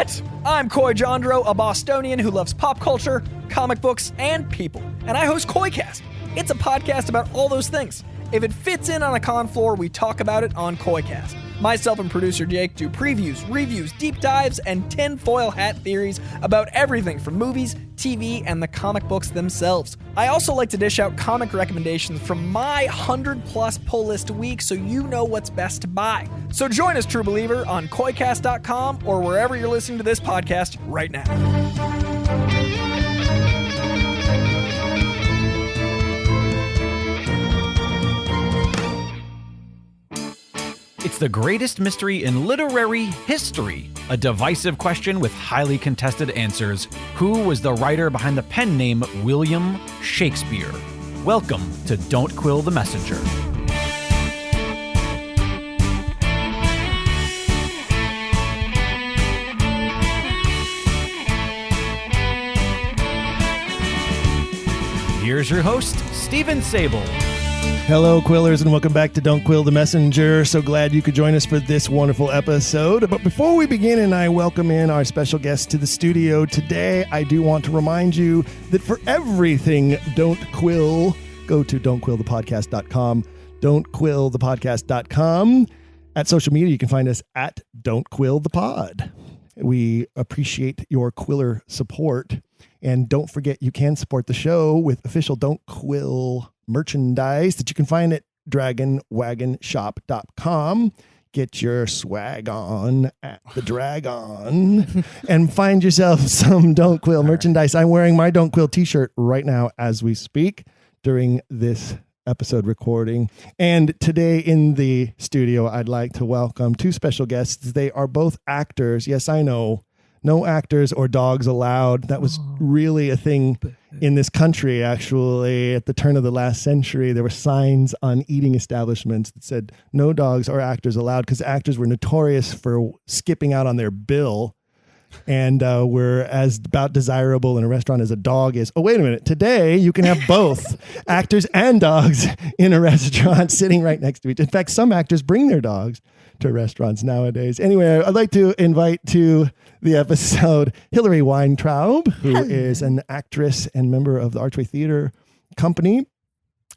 it! I'm Coy Jandro, a Bostonian who loves pop culture, comic books, and people. And I host Coycast. It's a podcast about all those things. If it fits in on a con floor, we talk about it on Coycast. Myself and producer Jake do previews, reviews, deep dives, and tinfoil hat theories about everything from movies, TV, and the comic books themselves. I also like to dish out comic recommendations from my 100-plus pull list a week so you know what's best to buy. So join us, True Believer, on Coycast.com or wherever you're listening to this podcast right now. It's the greatest mystery in literary history. A divisive question with highly contested answers. Who was the writer behind the pen name William Shakespeare? Welcome to Don't Quill the Messenger. Here's your host, Stephen Sable. Hello, Quillers, and welcome back to Don't Quill the Messenger. So glad you could join us for this wonderful episode. But before we begin and I welcome in our special guest to the studio today, I do want to remind you that for everything Don't Quill, go to don'tquillthepodcast.com, don'tquillthepodcast.com. At social media, you can find us at Don't Quill the Pod. We appreciate your Quiller support. And don't forget, you can support the show with official Don't Quill merchandise that you can find at dragonwagonshop.com. Get your swag on at the Dragon and find yourself some Don't Quill merchandise. I'm wearing my Don't Quill t-shirt right now as we speak during this episode recording. And today in the studio, I'd like to welcome two special guests. They are both actors. Yes, I know. No actors or dogs allowed. That was really a thing in this country, actually. At the turn of the last century, there were signs on eating establishments that said no dogs or actors allowed because actors were notorious for skipping out on their bill and were as about desirable in a restaurant as a dog is. Oh, wait a minute. Today, you can have both actors and dogs in a restaurant sitting right next to each other. In fact, some actors bring their dogs to restaurants nowadays. Anyway, I'd like to invite to the episode Hilary Weintraub, who is an actress and member of the Archway Theater Company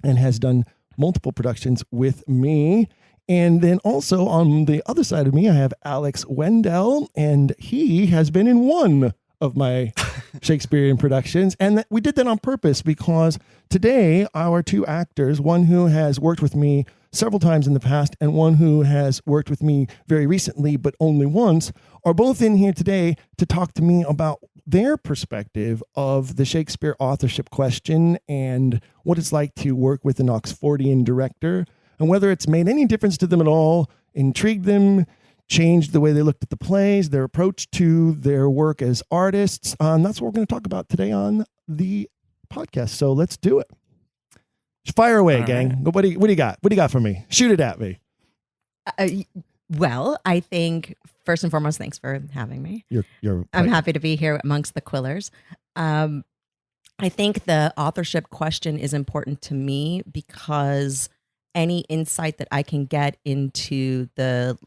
and has done multiple productions with me. And then also on the other side of me, I have Alex Wendel, and he has been in one of my Shakespearean productions. And we did that on purpose because today our two actors, one who has worked with me several times in the past and one who has worked with me very recently, but only once, are both in here today to talk to me about their perspective of the Shakespeare authorship question and what it's like to work with an Oxfordian director and whether it's made any difference to them at all, intrigued them, changed the way they looked at the plays, their approach to their work as artists. That's what we're going to talk about today on the podcast. So let's do it. Fire away, all gang. Right. What do you got? What do you got for me? Shoot it at me. Well, I think first and foremost, thanks for having me. I'm happy to be here amongst the Quillers. I think the authorship question is important to me because any insight that I can get into the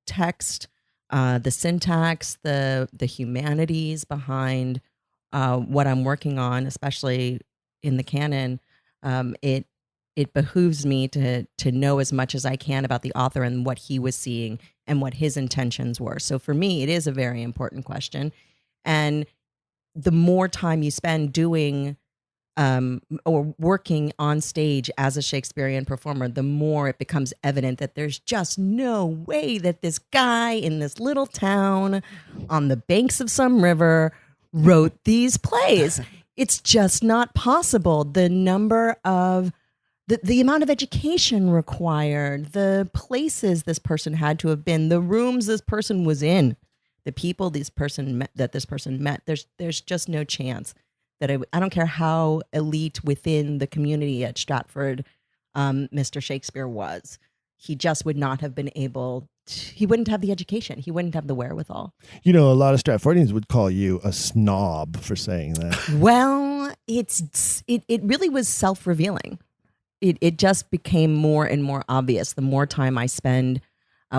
text, the syntax, the humanities behind what I'm working on, especially in the canon, it behooves me to know as much as I can about the author and what he was seeing and what his intentions were. So for me, it is a very important question. And the more time you spend doing or working on stage as a Shakespearean performer, the more it becomes evident that there's just no way that this guy in this little town on the banks of some river wrote these plays. It's just not possible. The number of the amount of education required, the places this person had to have been, the rooms this person was in, the people this person met, there's just no chance that I don't care how elite within the community at Stratford Mr. Shakespeare was. He just would not have been able to, he wouldn't have the education. He wouldn't have the wherewithal. You know, a lot of Stratfordians would call you a snob for saying that. Well, it really was self-revealing. It just became more and more obvious the more time I spend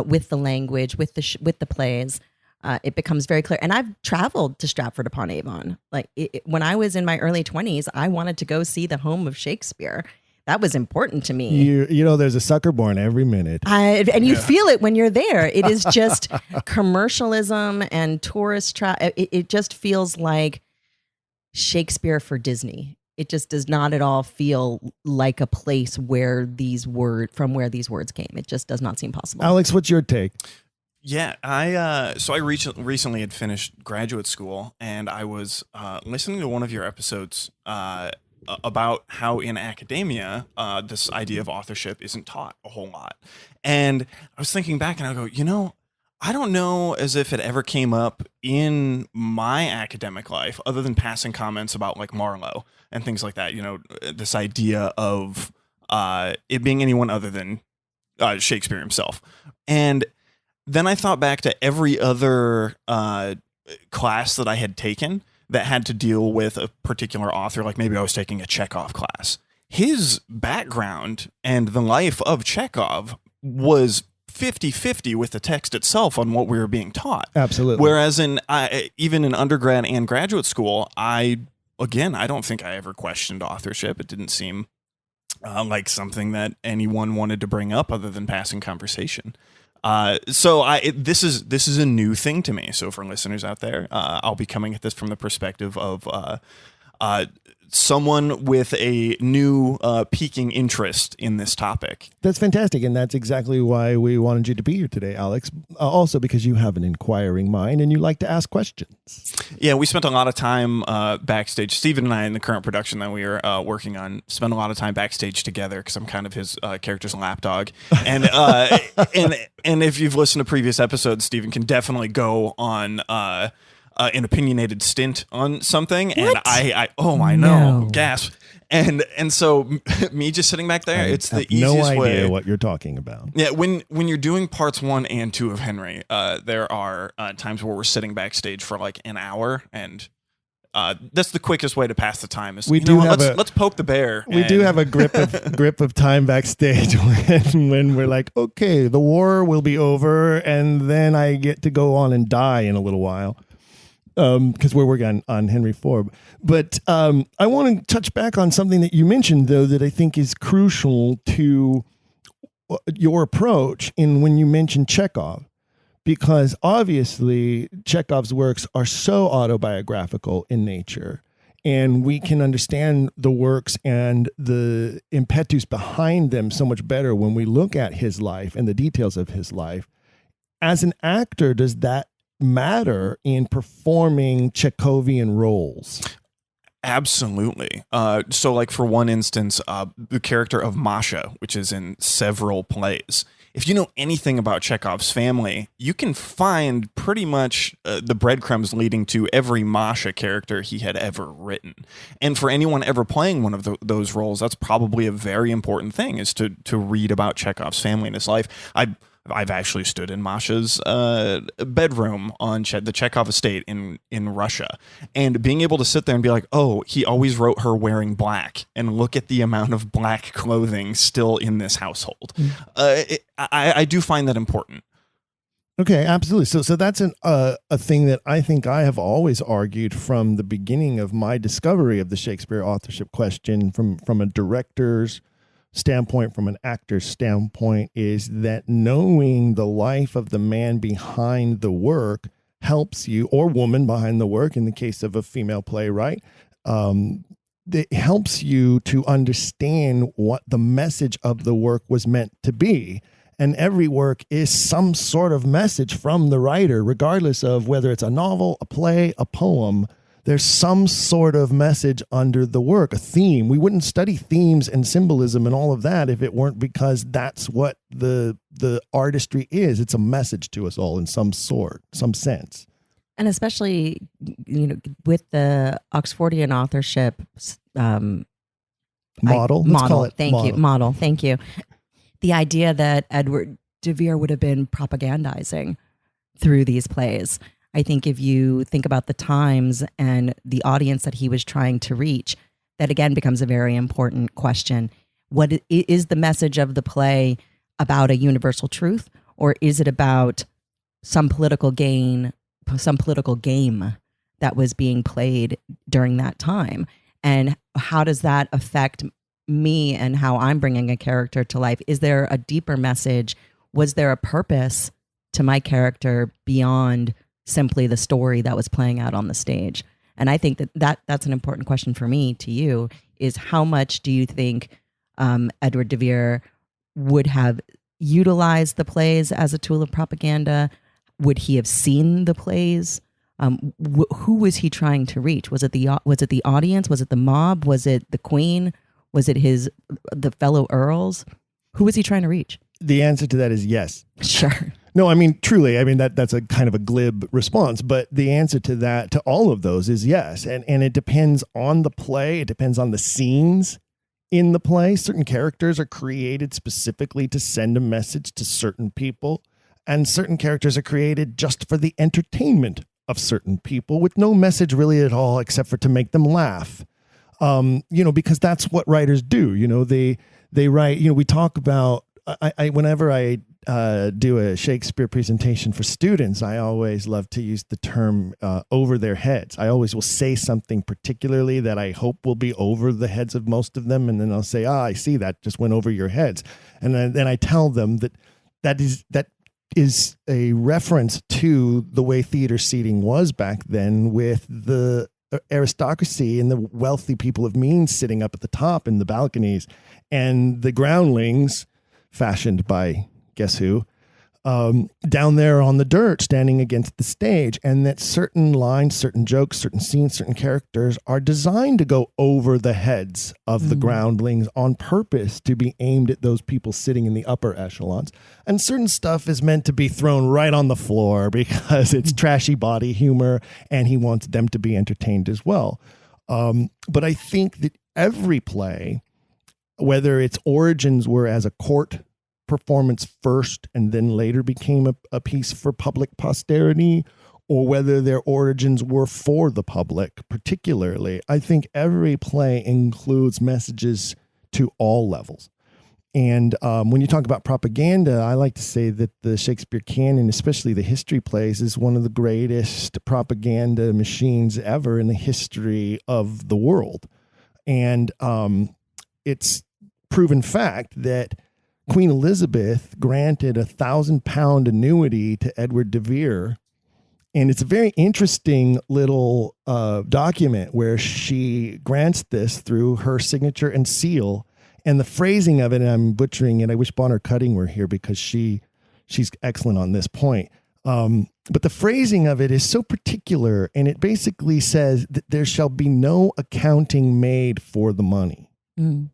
with the language, with the plays. it becomes very clear. And I've traveled to Stratford upon Avon. Like when I was in my early 20s, I wanted to go see the home of Shakespeare. That was important to me. You know, there's a sucker born every minute. And you feel it when you're there. It is just commercialism and tourist it just feels like Shakespeare for Disney. It just does not at all feel like a place where from where these words came. It just does not seem possible. Alex, what's your take? Yeah, I recently had finished graduate school, and I was listening to one of your episodes about how in academia this idea of authorship isn't taught a whole lot. And I was thinking back, and I go, I don't know as if it ever came up in my academic life, other than passing comments about like Marlowe and things like that. This idea of it being anyone other than Shakespeare himself. And then I thought back to every other class that I had taken that had to deal with a particular author. Like maybe I was taking a Chekhov class. His background and the life of Chekhov was 50-50 with the text itself on what we were being taught. Absolutely. Whereas even in undergrad and graduate school, I don't think I ever questioned authorship. It didn't seem like something that anyone wanted to bring up other than passing conversation. This is a new thing to me. So for listeners out there, I'll be coming at this from the perspective of someone with a new piquing interest in this topic. That's fantastic, and that's exactly why we wanted you to be here today, Alex. Also because you have an inquiring mind and you like to ask questions. Yeah, we spent a lot of time backstage. Steven and I, in the current production that we are working on, spent a lot of time backstage together because I'm kind of his character's lapdog. And and if you've listened to previous episodes, Steven can definitely go on an opinionated stint on something. What? And I know, gasp. And so me just sitting back there, it's the easiest way. No idea what you're talking about. Yeah, when you're doing parts 1 and 2 of Henry, there are times where we're sitting backstage for like an hour, and that's the quickest way to pass the time. Is let's poke the bear. We do have a grip of time backstage when we're like, okay, the war will be over, and then I get to go on and die in a little while. Because we're working on Henry IV. But I want to touch back on something that you mentioned, though, that I think is crucial to your approach when you mentioned Chekhov. Because obviously Chekhov's works are so autobiographical in nature, and we can understand the works and the impetus behind them so much better when we look at his life and the details of his life. As an actor, does that matter in performing Chekhovian roles? Absolutely. So like for one instance, the character of Masha, which is in several plays. If you know anything about Chekhov's family, you can find pretty much the breadcrumbs leading to every Masha character he had ever written. And for anyone ever playing one of those roles, that's probably a very important thing, is to read about Chekhov's family and his life. I've actually stood in Masha's bedroom on the Chekhov estate in Russia, and being able to sit there and be like, oh, he always wrote her wearing black, and look at the amount of black clothing still in this household. I do find that important. Okay, absolutely. So that's a thing that I think I have always argued from the beginning of my discovery of the Shakespeare authorship question from a director's standpoint, from an actor's standpoint, is that knowing the life of the man behind the work helps you, or woman behind the work in the case of a female playwright, it helps you to understand what the message of the work was meant to be. And every work is some sort of message from the writer, regardless of whether it's a novel, a play, a poem. There's some sort of message under the work, a theme. We wouldn't study themes and symbolism and all of that if it weren't because that's what the artistry is. It's a message to us all in some sense. And especially, with the Oxfordian authorship model. Model. Thank you. The idea that Edward de Vere would have been propagandizing through these plays. I think if you think about the times and the audience that he was trying to reach, that again becomes a very important question. What is the message of the play about a universal truth, or is it about some political gain some political game that was being played during that time. And how does that affect me and how I'm bringing a character to life? Is there a deeper message? Was there a purpose to my character beyond simply the story that was playing out on the stage? And I think that's an important question for me to you, is how much do you think Edward de Vere would have utilized the plays as a tool of propaganda? Would he have seen the plays? Who was he trying to reach? Was it the audience? Was it the mob? Was it the Queen? Was it the fellow earls? Who was he trying to reach? The answer to that is yes. Sure. No, I mean, truly, I mean, that's a kind of a glib response, but the answer to that, to all of those, is yes. And it depends on the play. It depends on the scenes in the play. Certain characters are created specifically to send a message to certain people, and certain characters are created just for the entertainment of certain people with no message really at all, except for to make them laugh. Because that's what writers do. They write, we talk about, whenever I do a Shakespeare presentation for students, I always love to use the term over their heads. I always will say something particularly that I hope will be over the heads of most of them. And then I'll say, I see that just went over your heads. And then I tell them that is a reference to the way theater seating was back then, with the aristocracy and the wealthy people of means sitting up at the top in the balconies, and the groundlings, fashioned by guess who, down there on the dirt standing against the stage. And that certain lines, certain jokes, certain scenes, certain characters are designed to go over the heads of the groundlings on purpose, to be aimed at those people sitting in the upper echelons. And certain stuff is meant to be thrown right on the floor because it's trashy body humor and he wants them to be entertained as well. But I think that every play, whether its origins were as a court performance first and then later became a piece for public posterity, or whether their origins were for the public particularly, I think every play includes messages to all levels. And when you talk about propaganda, I like to say that the Shakespeare canon, especially the history plays, is one of the greatest propaganda machines ever in the history of the world. And it's proven fact that Queen Elizabeth granted a £1,000 annuity to Edward de Vere. And it's a very interesting little document where she grants this through her signature and seal. And the phrasing of it, and I'm butchering it, I wish Bonner Cutting were here because she's excellent on this point. But the phrasing of it is so particular, and it basically says that there shall be no accounting made for the money. Mm.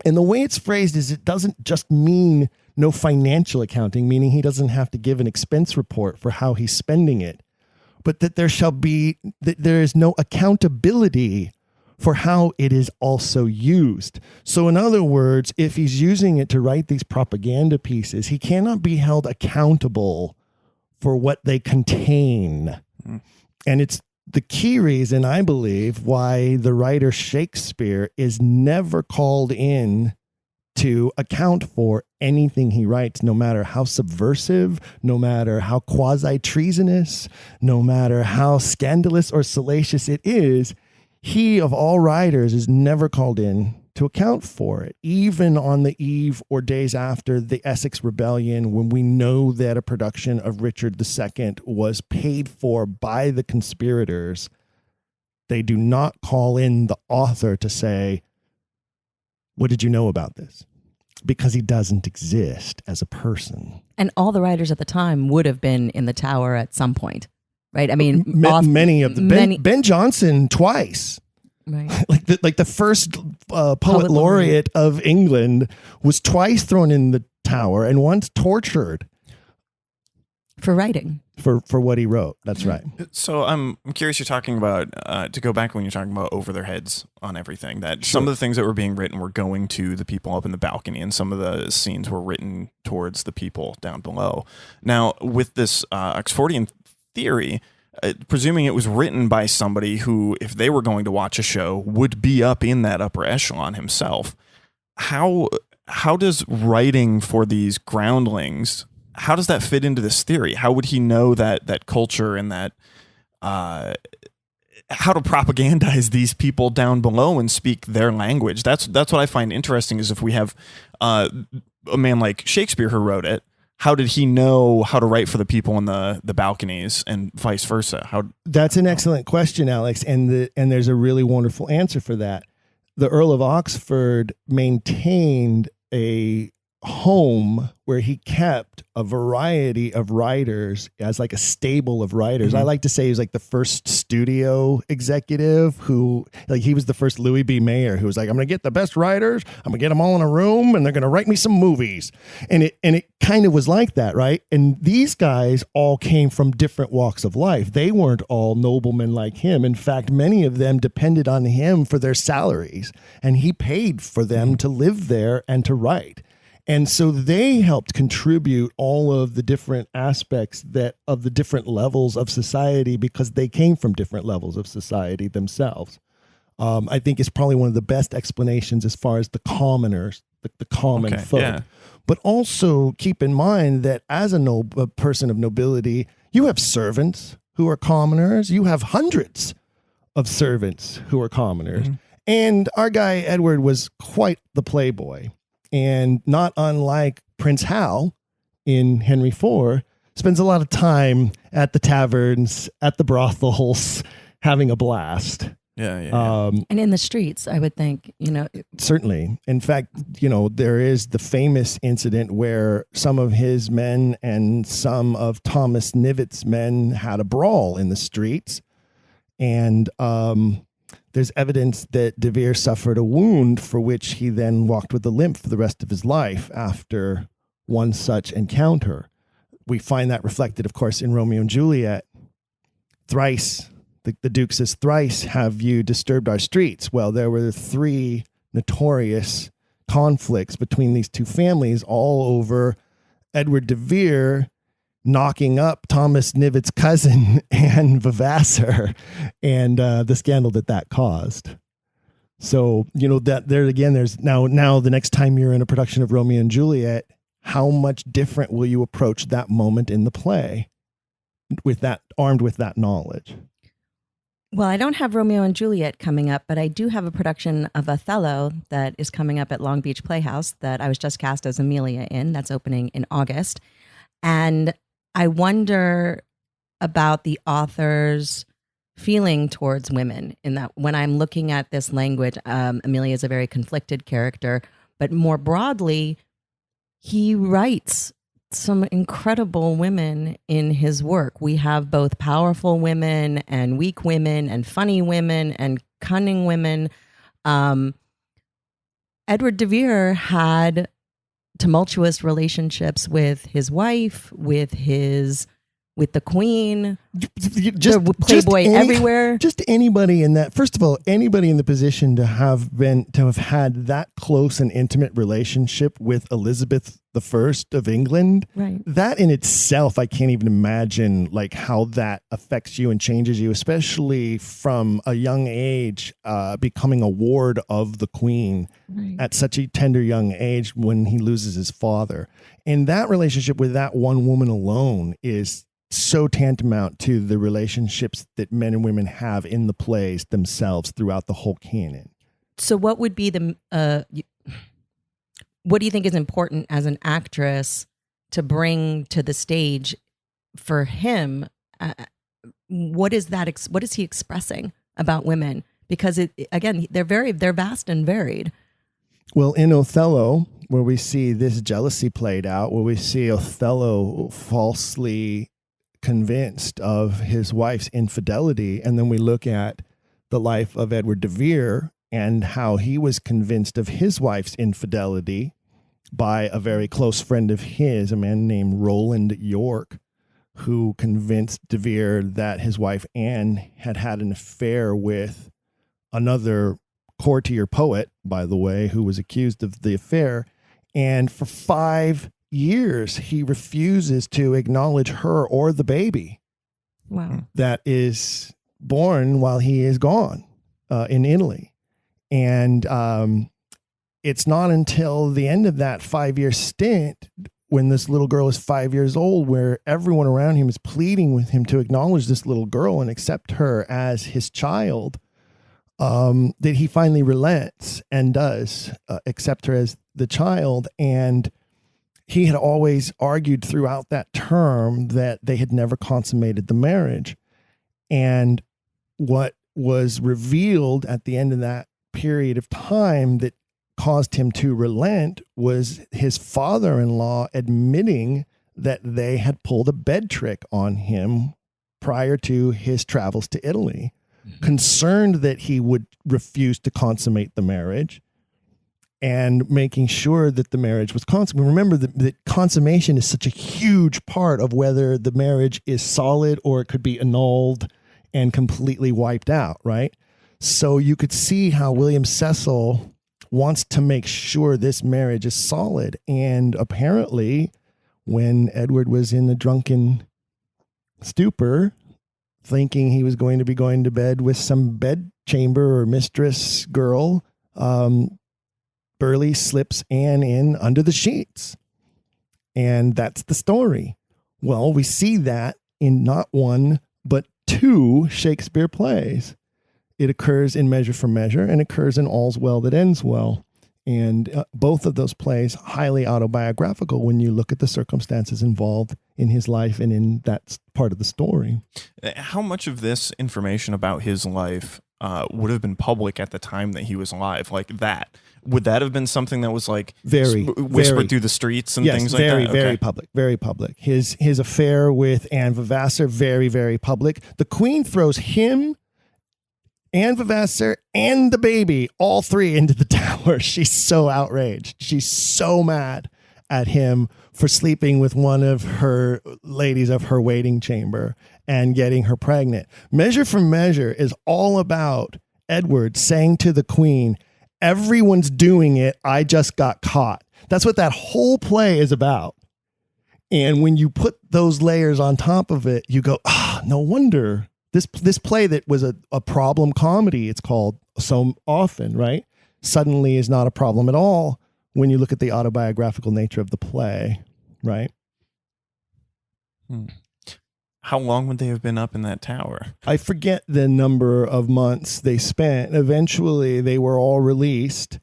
And the way it's phrased is it doesn't just mean no financial accounting, meaning he doesn't have to give an expense report for how he's spending it, but that there is no accountability for how it is also used. So in other words, if he's using it to write these propaganda pieces, he cannot be held accountable for what they contain. Mm. And it's the key reason, I believe, why the writer Shakespeare is never called in to account for anything he writes, no matter how subversive, no matter how quasi-treasonous, no matter how scandalous or salacious it is. He, of all writers, is never called in to account for it, even on the eve or days after the Essex Rebellion, when we know that a production of Richard II was paid for by the conspirators. They do not call in the author to say, what did you know about this? Because he doesn't exist as a person. And all the writers at the time would have been in the Tower at some point, right? I mean, many of them. Ben Jonson twice. Right. like the first poet laureate of England was twice thrown in the Tower and once tortured for writing for what he wrote. That's right. So I'm curious. You're talking about to go back when you're talking about over their heads on everything. That Some of the things that were being written were going to the people up in the balcony, and some of the scenes were written towards the people down below. Now, with this Oxfordian theory, presuming it was written by somebody who, if they were going to watch a show, would be up in that upper echelon himself. How does writing for these groundlings how does that fit into this theory? How would he know that culture and that how to propagandize these people down below and speak their language? That's what I find interesting, is if we have a man like Shakespeare who wrote it, how did he know how to write for the people in the balconies and vice versa? That's an excellent question, Alex, and there's a really wonderful answer for that. The Earl of Oxford maintained a home where he kept a variety of writers as like a stable of writers. I like to say he was like the first studio executive who, like, he was the first Louis B. Mayer who was like, I'm going to get the best writers, I'm going to get them all in a room, and they're going to write me some movies. And it kind of was like that, right? And these guys all came from different walks of life. They weren't all noblemen like him. In fact, many of them depended on him for their salaries, and he paid for them to live there and to write. And so they helped contribute all of the different aspects of the different levels of society, because they came from different levels of society themselves. I think it's probably one of the best explanations as far as the commoners, the common folk. Yeah. But also keep in mind that as a person of nobility, you have servants who are commoners. You have hundreds of servants who are commoners. Mm-hmm. And our guy Edward was quite the playboy. And not unlike Prince Hal in Henry IV, spends a lot of time at the taverns, at the brothels, having a blast. Yeah. And in the streets, I would think, Certainly. In fact, there is the famous incident where some of his men and some of Thomas Knivett's men had a brawl in the streets. And there's evidence that De Vere suffered a wound for which he then walked with a limp for the rest of his life after one such encounter. We find that reflected, of course, in Romeo and Juliet. Thrice, the Duke says, thrice have you disturbed our streets. Well, there were 3 notorious conflicts between these two families, all over Edward de Vere knocking up Thomas Knivett's cousin and Vavassor, and the scandal that caused. So, that there again, there's now the next time you're in a production of Romeo and Juliet, how much different will you approach that moment in the play armed with that knowledge? Well, I don't have Romeo and Juliet coming up, but I do have a production of Othello that is coming up at Long Beach Playhouse that I was just cast as Amelia in. That's opening in August. And I wonder about the author's feeling towards women, in that when I'm looking at this language, Amelia is a very conflicted character, but more broadly, he writes some incredible women in his work. We have both powerful women and weak women and funny women and cunning women. Edward de Vere had tumultuous relationships with his wife, with the queen, the playboy everywhere. Just anybody in that. First of all, anybody in the position to have had that close and intimate relationship with Elizabeth I of England. Right. That in itself, I can't even imagine like how that affects you and changes you, especially from a young age, becoming a ward of the queen at such a tender young age when he loses his father. And that relationship with that one woman alone is so tantamount to the relationships that men and women have in the plays themselves throughout the whole canon. So what would be what do you think is important as an actress to bring to the stage for him? What is he expressing about women? Because they're vast and varied. Well, in Othello, where we see this jealousy played out, where we see Othello falsely convinced of his wife's infidelity, and then we look at the life of Edward de Vere and how he was convinced of his wife's infidelity by a very close friend of his, a man named Roland York, who convinced de Vere that his wife Anne had an affair with another courtier poet, by the way, who was accused of the affair. And for 5 years, he refuses to acknowledge her or the baby. Wow. That is born while he is gone in Italy. And it's not until the end of that 5-year stint when this little girl is 5 years old, where everyone around him is pleading with him to acknowledge this little girl and accept her as his child, that he finally relents and does accept her as the child. And he had always argued throughout that term that they had never consummated the marriage. And what was revealed at the end of that period of time that caused him to relent was his father-in-law admitting that they had pulled a bed trick on him prior to his travels to Italy, concerned that he would refuse to consummate the marriage and making sure that the marriage was consummate. Remember that consummation is such a huge part of whether the marriage is solid or it could be annulled and completely wiped out, right? So you could see how William Cecil wants to make sure this marriage is solid. And apparently, when Edward was in a drunken stupor, thinking he was going to be going to bed with some bedchamber or mistress girl, Burleigh slips Anne in under the sheets. And that's the story. Well, we see that in not one, but two Shakespeare plays. It occurs in Measure for Measure and occurs in All's Well That Ends Well. And both of those plays highly autobiographical when you look at the circumstances involved in his life and in that part of the story. How much of this information about his life would have been public at the time that he was alive? Like that? Would that have been something that was like whispered through the streets and things like that? Very public, very public. His affair with Anne Vavasor, very, very public. The Queen throws him, Anne Vavasor, and the baby, all three into the tower. She's so outraged. She's so mad at him for sleeping with one of her ladies of her waiting chamber and getting her pregnant. Measure for Measure is all about Edward saying to the Queen, everyone's doing it, I just got caught. That's what that whole play is about. And when you put those layers on top of it, you go, no wonder. This play that was a problem comedy, it's called so often, right? Suddenly is not a problem at all when you look at the autobiographical nature of the play, right? How long would they have been up in that tower? I forget the number of months they spent. Eventually, they were all released.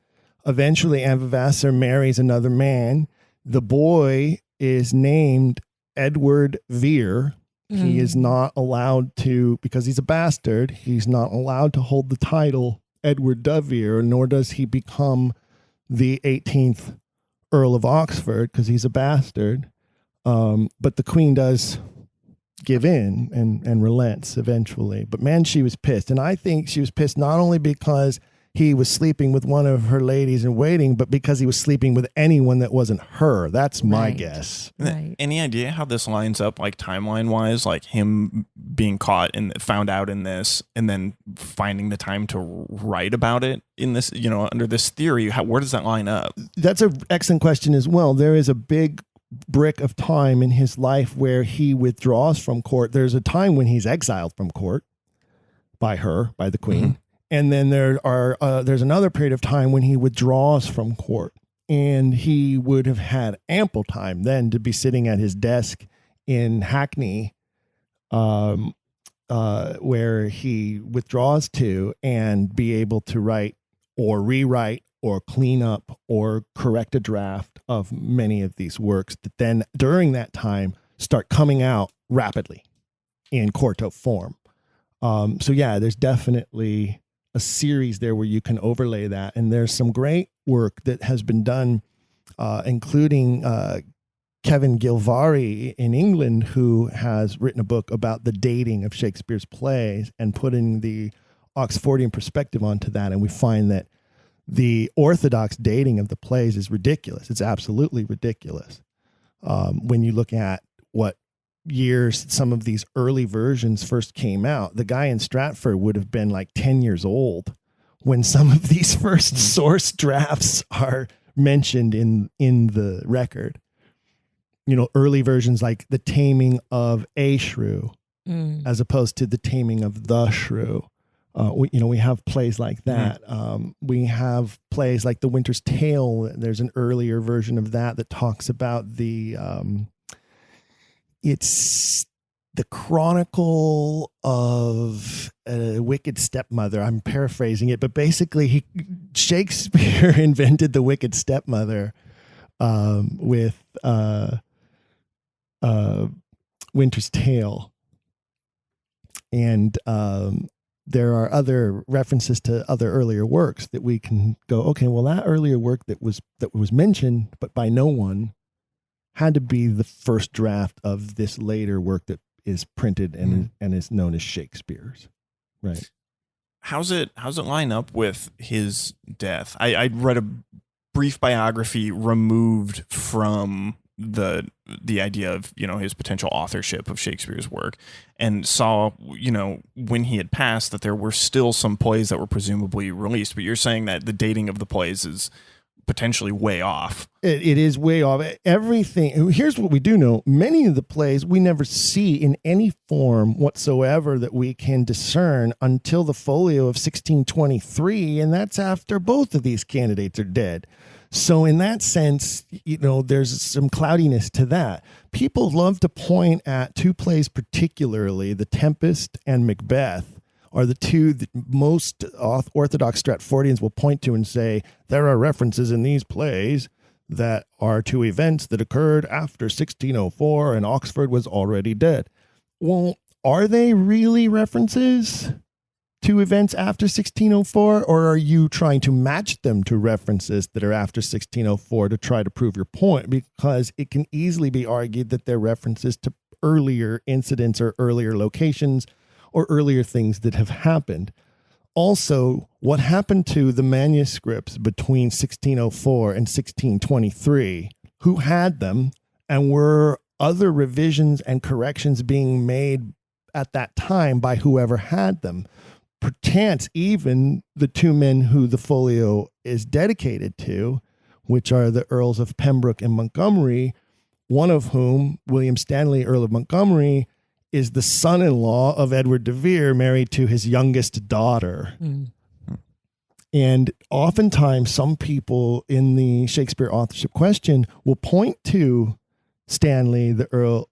Eventually, Anne Vavasor marries another man. The boy is named Edward Vere. He is not allowed to, because he's a bastard, he's not allowed to hold the title Edward de Vere, nor does he become the 18th Earl of Oxford because he's a bastard. But the Queen does give in and relents eventually. But man, she was pissed. And I think she was pissed not only because he was sleeping with one of her ladies in waiting, but because he was sleeping with anyone that wasn't her. That's my guess. Right. Any idea how this lines up, like timeline wise, like him being caught and found out in this and then finding the time to write about it in this, under this theory? Where does that line up? That's an excellent question as well. There is a big brick of time in his life where he withdraws from court. There's a time when he's exiled from court by the Queen. Mm-hmm. And then there's another period of time when he withdraws from court, and he would have had ample time then to be sitting at his desk in Hackney, where he withdraws to, and be able to write or rewrite or clean up or correct a draft of many of these works that then during that time start coming out rapidly in quarto form. So yeah, there's definitely a series there where you can overlay that. And there's some great work that has been done, including Kevin Gilvari in England, who has written a book about the dating of Shakespeare's plays and putting the Oxfordian perspective onto that. And we find that the orthodox dating of the plays is ridiculous. It's absolutely ridiculous. When you look at what years some of these early versions first came out, the guy in Stratford would have been like 10 years old when some of these first source drafts are mentioned in the record. Early versions like The Taming of a Shrew as opposed to The Taming of the Shrew. We have plays like that. We have plays like The Winter's Tale. There's an earlier version of that talks about it's the chronicle of a wicked stepmother. I'm paraphrasing it, but basically Shakespeare invented the wicked stepmother with Winter's Tale. And there are other references to other earlier works that we can go, okay, well, that earlier work that was mentioned, but by no one, had to be the first draft of this later work that is printed and is known as Shakespeare's. Right. How's it line up with his death? I read a brief biography removed from the idea of, his potential authorship of Shakespeare's work, and saw, when he had passed, that there were still some plays that were presumably released. But you're saying that the dating of the plays is potentially way off. It is way off. Everything. Here's what we do know. Many of the plays we never see in any form whatsoever that we can discern until the folio of 1623. And that's after both of these candidates are dead. So in that sense, there's some cloudiness to that. People love to point at two plays particularly, The Tempest and Macbeth, are the two that most Orthodox Stratfordians will point to and say, there are references in these plays that are to events that occurred after 1604 and Oxford was already dead. Well, are they really references to events after 1604, or are you trying to match them to references that are after 1604 to try to prove your point? Because it can easily be argued that they're references to earlier incidents or earlier locations or earlier things that have happened. Also, what happened to the manuscripts between 1604 and 1623? Who had them, and were other revisions and corrections being made at that time by whoever had them? Perchance even the two men who the folio is dedicated to, which are the Earls of Pembroke and Montgomery, one of whom, William Stanley, Earl of Montgomery, is the son-in-law of Edward de Vere, married to his youngest daughter. And oftentimes some people in the Shakespeare authorship question will point to Stanley, the Earl,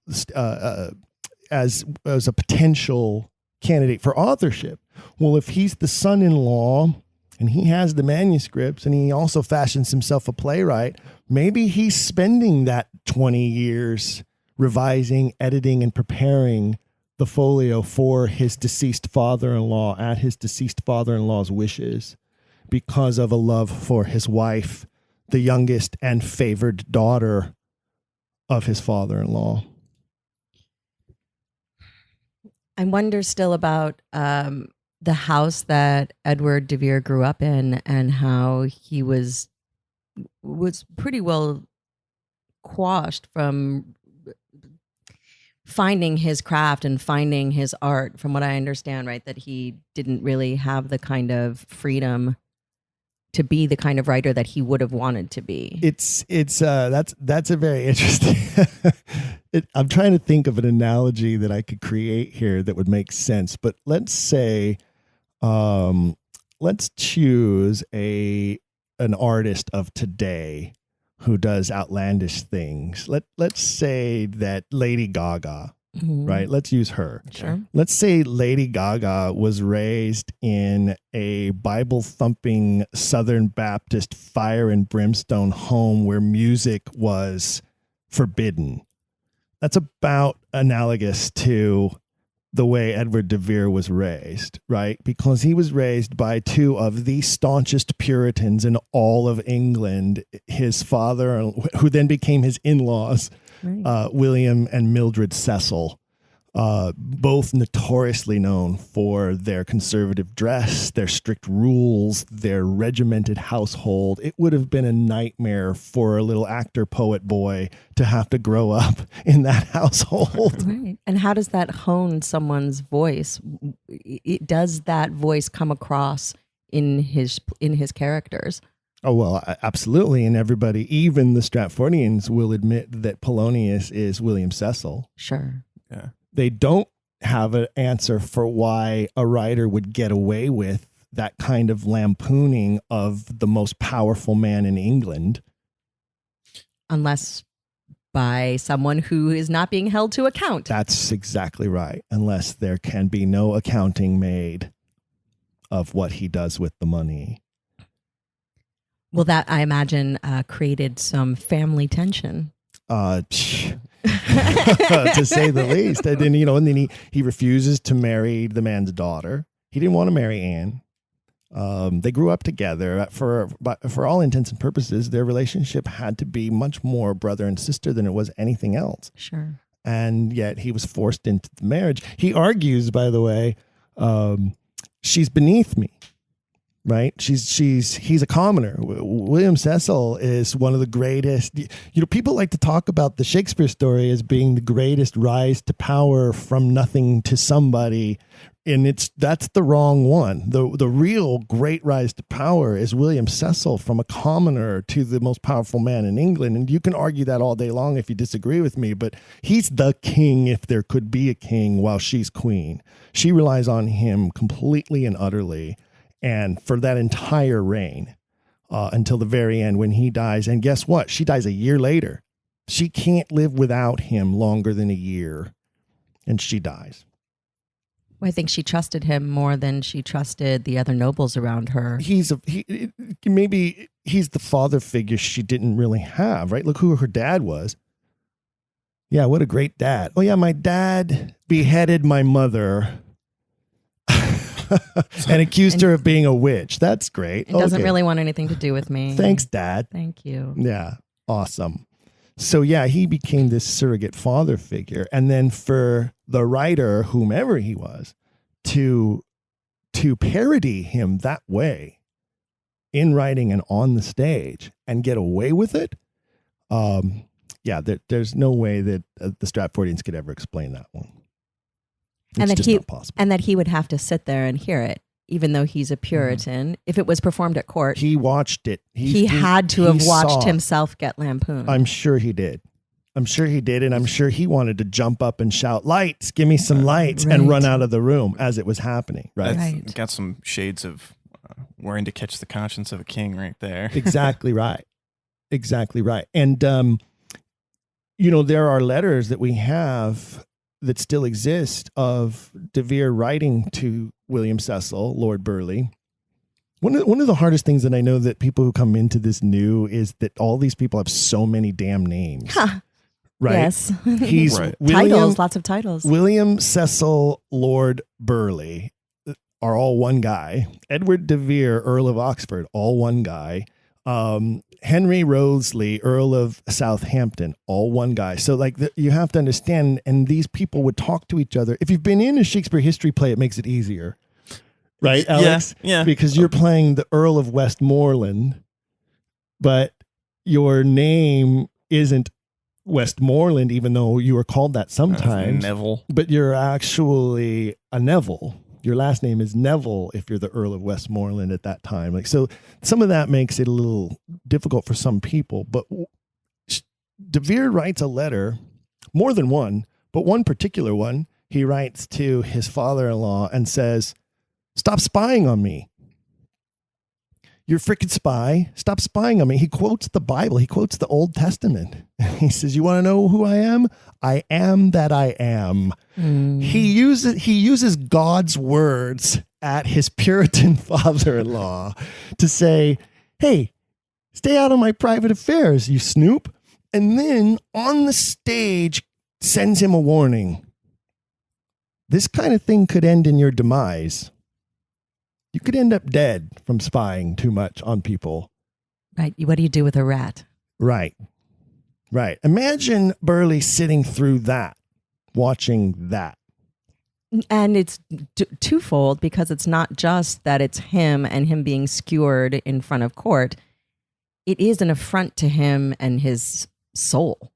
as a potential candidate for authorship. Well, if he's the son-in-law and he has the manuscripts and he also fashions himself a playwright, maybe he's spending that 20 years revising, editing, and preparing the folio for his deceased father-in-law at his deceased father-in-law's wishes because of a love for his wife, the youngest and favored daughter of his father-in-law. I wonder still about the house that Edward de Vere grew up in and how he was pretty well quashed from finding his craft and finding his art, from what I understand, right? That he didn't really have the kind of freedom to be the kind of writer that he would have wanted to be. That's a very interesting. I'm trying to think of an analogy that I could create here that would make sense. But let's say, let's choose an artist of today who does outlandish things. Let's say that Lady Gaga, right? Let's use her. Sure. Let's say Lady Gaga was raised in a Bible-thumping Southern Baptist fire and brimstone home where music was forbidden. That's about analogous to the way Edward de Vere was raised, right? Because he was raised by two of the staunchest Puritans in all of England, his father, who then became his in-laws, right. William and Mildred Cecil, both notoriously known for their conservative dress, their strict rules, their regimented household. It would have been a nightmare for a little actor, poet boy to have to grow up in that household. Right. And how does that hone someone's voice? Does that voice come across in his characters? Oh, well, absolutely. And everybody, even the Stratfordians, will admit that Polonius is William Cecil. Sure. Yeah. They don't have an answer for why a writer would get away with that kind of lampooning of the most powerful man in England. Unless by someone who is not being held to account. That's exactly right. Unless there can be no accounting made of what he does with the money. Well, that, I imagine, created some family tension. To say the least. And then, and then he refuses to marry the man's daughter. He didn't want to marry Anne. They grew up together. For all intents and purposes, their relationship had to be much more brother and sister than it was anything else. Sure. And yet he was forced into the marriage. He argues, by the way, she's beneath me. Right? He's a commoner. William Cecil is one of the greatest. People like to talk about the Shakespeare story as being the greatest rise to power from nothing to somebody. And that's the wrong one. The real great rise to power is William Cecil, from a commoner to the most powerful man in England. And you can argue that all day long if you disagree with me, but he's the king if there could be a king while she's queen. She relies on him completely and utterly. And for that entire reign, until the very end when he dies. And guess what? She dies a year later. She can't live without him longer than a year. And she dies. Well, I think she trusted him more than she trusted the other nobles around her. Maybe he's the father figure she didn't really have, right? Look who her dad was. Yeah, what a great dad. Oh, yeah, my dad beheaded my mother. And accused her of being a witch. That's great. It doesn't really want anything to do with me. Thanks, Dad. Thank you. Yeah, awesome. So yeah, he became this surrogate father figure. And then for the writer, whomever he was, to parody him that way in writing and on the stage and get away with it, there's no way that the Stratfordians could ever explain that one. It's just not possible. And that he would have to sit there and hear it, even though he's a Puritan. Mm-hmm. If it was performed at court, he watched it. He had to have watched himself get lampooned. I'm sure he did. And I'm sure he wanted to jump up and shout, "Lights, give me some lights," and run out of the room as it was happening. Right. Got some shades of Wherein to Catch the Conscience of a King right there. Exactly right. And, there are letters that we have that still exist of De Vere writing to William Cecil, Lord Burleigh. One of the hardest things that I know that people who come into this knew is that all these people have so many damn names. Huh. Right? Yes. He's right. Titles, lots of titles. William Cecil, Lord Burleigh are all one guy. Edward De Vere, Earl of Oxford, all one guy. Henry Wriothesley, Earl of Southampton, all one guy. So you have to understand, and these people would talk to each other. If you've been in a Shakespeare history play, it makes it easier. Right, Alex? Yeah. Because you're playing the Earl of Westmoreland, but your name isn't Westmoreland, even though you were called that sometimes. Neville. But you're actually a Neville. Your last name is Neville if you're the Earl of Westmoreland at that time. So some of that makes it a little difficult for some people. But De Vere writes a letter, more than one, but one particular one, he writes to his father-in-law and says, "Stop spying on me. You're a freaking spy. Stop spying on me." He quotes the Bible. He quotes the Old Testament. He says, "You want to know who I am? I am that I am." He uses God's words at his Puritan father-in-law to say, "Hey, stay out of my private affairs, you snoop." And then on the stage sends him a warning. This kind of thing could end in your demise. You could end up dead from spying too much on people. Right. What do you do with a rat? Right. Imagine Burleigh sitting through that, watching that. And it's twofold, because it's not just that it's him and him being skewered in front of court. It is an affront to him and his soul.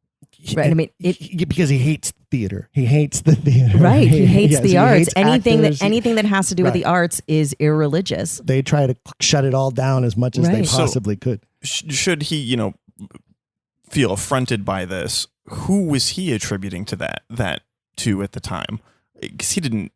Right. I mean, because he hates theater. He hates the theater. Right. He hates the arts. Hates anything that has to do with the arts is irreligious. They try to shut it all down as much as they possibly could. Should he, feel affronted by this? Who was he attributing that to at the time? because he didn't.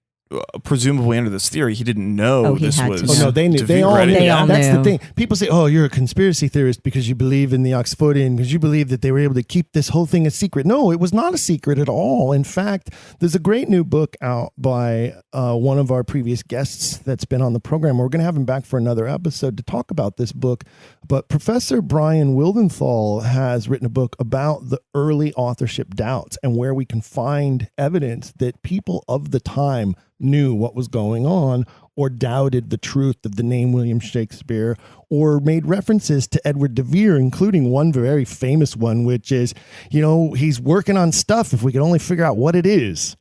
Presumably under this theory, he didn't know he this had was. to know. Oh no, they knew. De They Vere, all right? knew. They all That's knew. the thing. People say, "Oh, you're a conspiracy theorist because you believe in the Oxfordian, because you believe that they were able to keep this whole thing a secret." No, it was not a secret at all. In fact, there's a great new book out by one of our previous guests that's been on the program. We're going to have him back for another episode to talk about this book. But Professor Brian Wildenthal has written a book about the early authorship doubts and where we can find evidence that people of the time knew what was going on or doubted the truth of the name William Shakespeare or made references to Edward de Vere, including one very famous one, which is, he's working on stuff if we could only figure out what it is.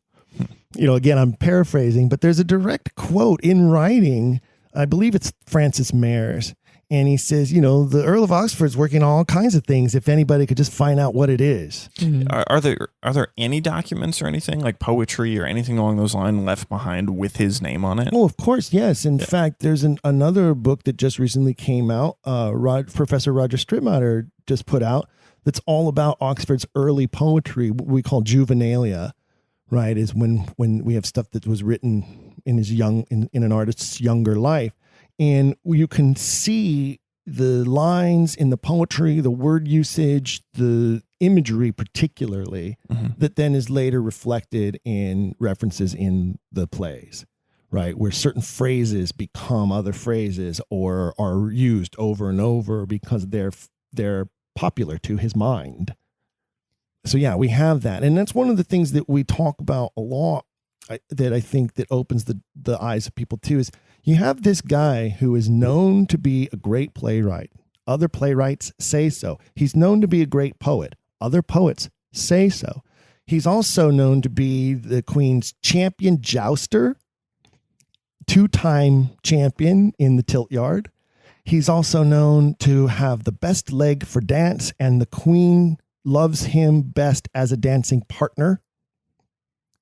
Again, I'm paraphrasing, but there's a direct quote in writing. I believe it's Francis Meres. And he says, the Earl of Oxford's working on all kinds of things if anybody could just find out what it is. Mm-hmm. Are there any documents or anything like poetry or anything along those lines left behind with his name on it? Oh, of course, yes. In fact, there's another book that just recently came out, Professor Roger Strittmatter just put out, that's all about Oxford's early poetry, what we call juvenilia, right, is when we have stuff that was written in in an artist's younger life. And you can see the lines in the poetry, the word usage, the imagery particularly, that then is later reflected in references in the plays, right? Where certain phrases become other phrases or are used over and over because they're popular to his mind. So yeah, we have that. And that's one of the things that we talk about a lot, that I think that opens the eyes of people too, is you have this guy who is known to be a great playwright. Other playwrights say so. He's known to be a great poet. Other poets say so. He's also known to be the Queen's champion jouster, 2-time champion in the tilt yard. He's also known to have the best leg for dance, and the Queen loves him best as a dancing partner.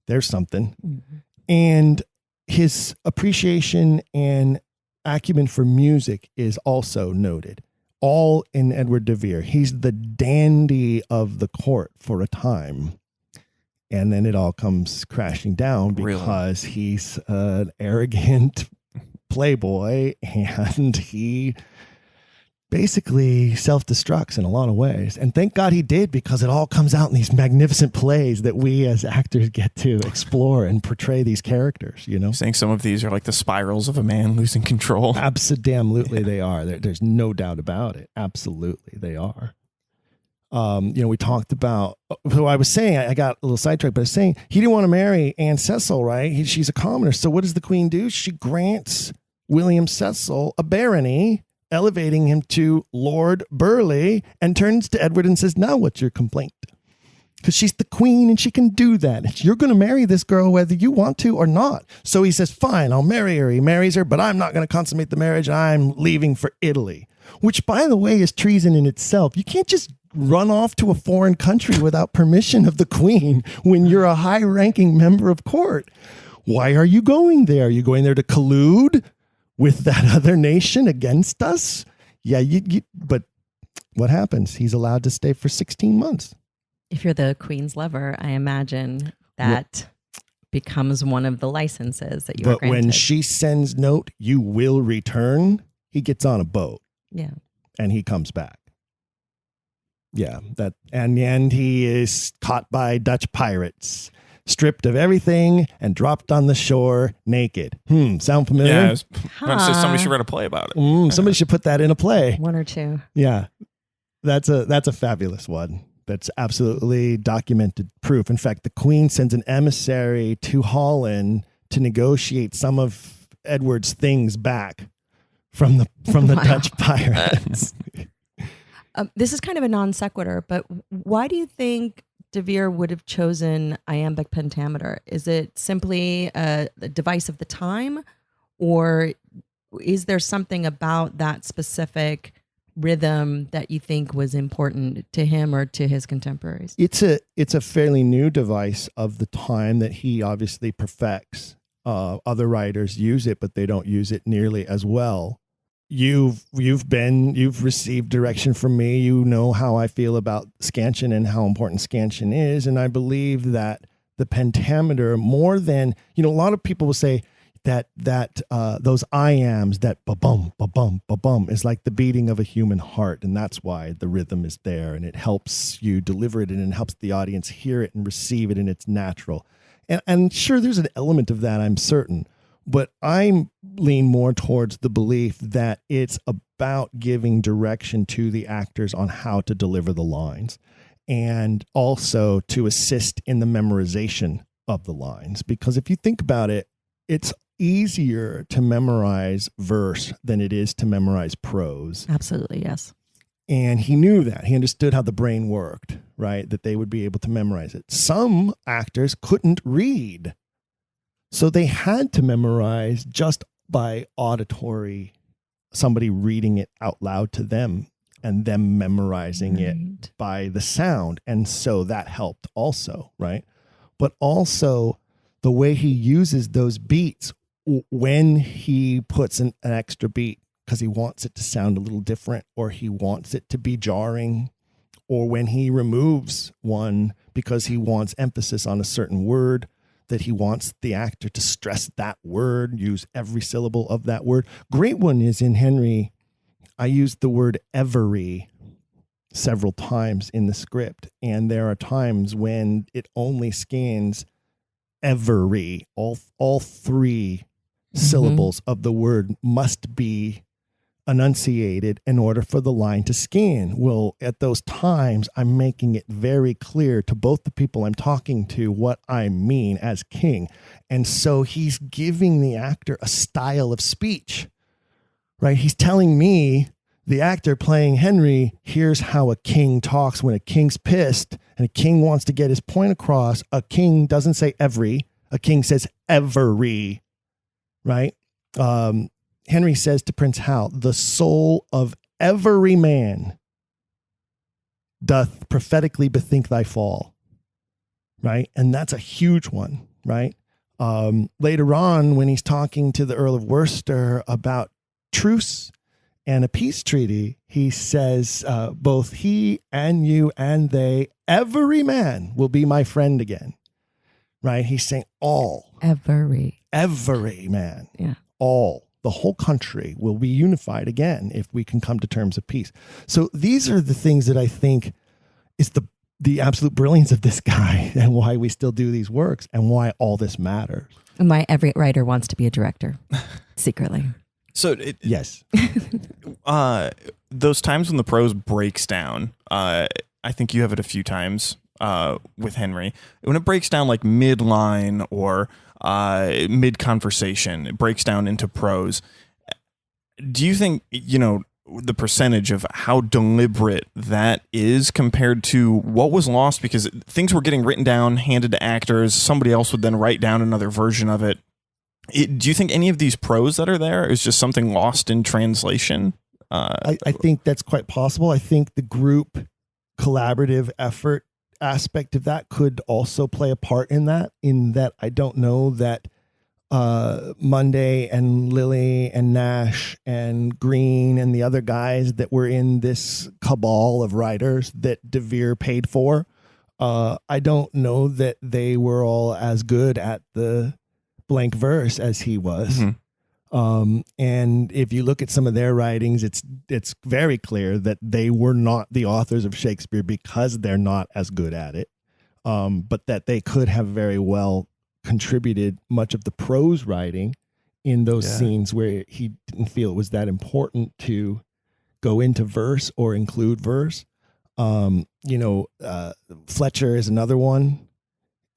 There's something. Mm-hmm. And his appreciation and acumen for music is also noted, all in Edward de Vere. He's the dandy of the court for a time. And then it all comes crashing down because he's an arrogant playboy, and he basically self-destructs in a lot of ways. And thank God he did, because it all comes out in these magnificent plays that we as actors get to explore and portray these characters, Saying some of these are like the spirals of a man losing control. Absolutely, they are. There's no doubt about it. Absolutely, they are. We talked about, so I was saying, I got a little sidetracked, but I was saying he didn't want to marry Anne Cecil, right? She's a commoner. So what does the Queen do? She grants William Cecil a barony, elevating him to Lord Burleigh, and turns to Edward and says, "Now what's your complaint?" Because she's the Queen and she can do that. You're going to marry this girl whether you want to or not. So he says, "Fine, I'll marry her." He marries her, but I'm not going to consummate the marriage. I'm leaving for Italy, which, by the way, is treason in itself. You can't just run off to a foreign country without permission of the Queen when you're a high-ranking member of court. Why are you going there? Are you going there to collude with that other nation against us? Yeah, but what happens? He's allowed to stay for 16 months. If you're the Queen's lover, I imagine that becomes one of the licenses that you are granted. But when she sends note, "You will return," he gets on a boat. Yeah. And he comes back. Yeah, and he is caught by Dutch pirates, stripped of everything and dropped on the shore naked. Sound familiar? Yeah, somebody should write a play about it. Somebody should put that in a play. One or two. Yeah, that's a fabulous one. That's absolutely documented proof. In fact, the Queen sends an emissary to Holland to negotiate some of Edward's things back from the Dutch pirates. This is kind of a non sequitur, but why do you think de Vere would have chosen iambic pentameter? Is it simply a device of the time, or is there something about that specific rhythm that you think was important to him or to his contemporaries? It's a fairly new device of the time that he obviously perfects. Other writers use it, but they don't use it nearly as well. You've received direction from me. You know how I feel about scansion and how important scansion is. And I believe that the pentameter more than, a lot of people will say that those I ams, that ba-bum, ba-bum, ba-bum is like the beating of a human heart. And that's why the rhythm is there and it helps you deliver it and it helps the audience hear it and receive it and it's natural. And sure, there's an element of that, I'm certain. But I lean more towards the belief that it's about giving direction to the actors on how to deliver the lines and also to assist in the memorization of the lines. Because if you think about it, it's easier to memorize verse than it is to memorize prose. Absolutely, yes. And he knew that. He understood how the brain worked, right? That they would be able to memorize it. Some actors couldn't read. So they had to memorize just by auditory, somebody reading it out loud to them and them memorizing it by the sound. And so that helped also, right? But also the way he uses those beats when he puts an extra beat because he wants it to sound a little different or he wants it to be jarring, or when he removes one because he wants emphasis on a certain word, that he wants the actor to stress that word, use every syllable of that word. Great one is in Henry. I used the word every several times in the script, and there are times when it only scans every. All three syllables of the word must be enunciated in order for the line to scan. Well, at those times, I'm making it very clear to both the people I'm talking to what I mean as king. And so he's giving the actor a style of speech, right? He's telling me, the actor playing Henry, here's how a king talks when a king's pissed and a king wants to get his point across. A king doesn't say every, a king says every, right? Henry says to Prince Hal, the soul of every man doth prophetically bethink thy fall, right? And that's a huge one, right? Later on, when he's talking to the Earl of Worcester about truce and a peace treaty, he says, both he and you and they, every man will be my friend again, right? He's saying all. Every man. Yeah. All. The whole country will be unified again if we can come to terms of peace. So these are the things that I think is the absolute brilliance of this guy and why we still do these works and why all this matters. And why every writer wants to be a director secretly. So yes, those times when the prose breaks down, I think you have it a few times with Henry. When it breaks down like mid-line or mid-conversation, it breaks down into prose. Do you think, the percentage of how deliberate that is compared to what was lost because things were getting written down, handed to actors, somebody else would then write down another version of it? Do you think any of these prose that are there is just something lost in translation? I think that's quite possible. I think the group collaborative effort aspect of that could also play a part in that I don't know that Monday and Lilly and Nash and Green and the other guys that were in this cabal of writers that De Vere paid for, I don't know that they were all as good at the blank verse as he was. And if you look at some of their writings, it's very clear that they were not the authors of Shakespeare because they're not as good at it, but that they could have very well contributed much of the prose writing in those scenes where he didn't feel it was that important to go into verse or include verse. Fletcher is another one.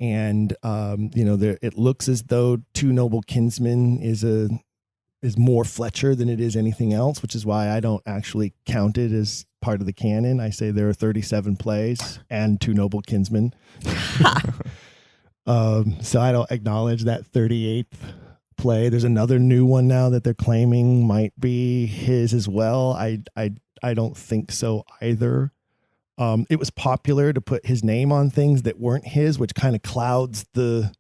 And, it looks as though Two Noble Kinsmen is more Fletcher than it is anything else, which is why I don't actually count it as part of the canon. I say there are 37 plays and Two Noble Kinsmen. So I don't acknowledge that 38th play. There's another new one now that they're claiming might be his as well. I don't think so either. It was popular to put his name on things that weren't his, which kind of clouds the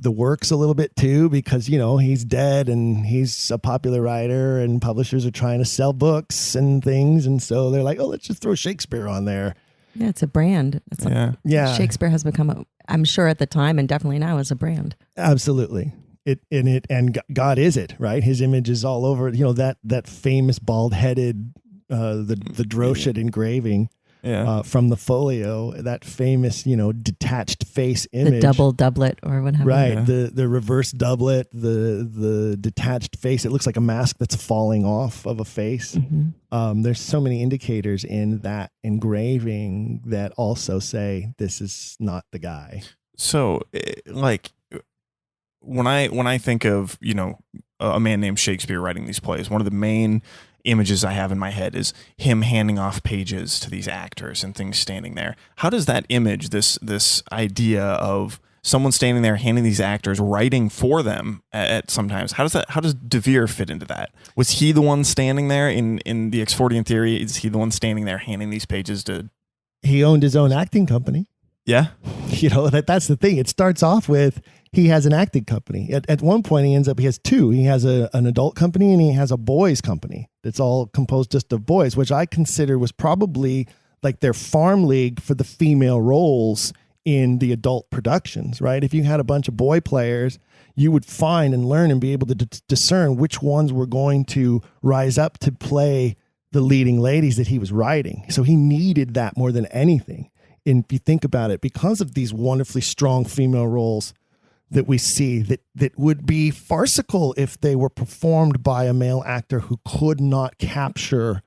works a little bit too, because, he's dead and he's a popular writer and publishers are trying to sell books and things. And so they're like, oh, let's just throw Shakespeare on there. Yeah, it's a brand. Yeah. Yeah. Shakespeare has become I'm sure at the time and definitely now as a brand. Absolutely. And God is it, right? His image is all over, that famous bald-headed, the Droshet engraving. Yeah. From the folio, that famous, detached face image. The double doublet or whatever. Right. Yeah. The reverse doublet, the detached face. It looks like a mask that's falling off of a face. Mm-hmm. There's so many indicators in that engraving that also say this is not the guy. So, like, when I think of, a man named Shakespeare writing these plays, one of the main images I have in my head is him handing off pages to these actors and things standing there. How does that image, this idea of someone standing there handing these actors, writing for them at sometimes, how does De Vere fit into that? Was he the one standing there in the Oxfordian theory? Is he the one standing there handing these pages to? He owned his own acting company. Yeah. That's the thing. It starts off with he has an acting company. At one point, he has two. He has an adult company and he has a boys company that's all composed just of boys, which I consider was probably like their farm league for the female roles in the adult productions, right? If you had a bunch of boy players, you would find and learn and be able to discern which ones were going to rise up to play the leading ladies that he was writing. So he needed that more than anything. And if you think about it, because of these wonderfully strong female roles that we see that would be farcical if they were performed by a male actor who could not capture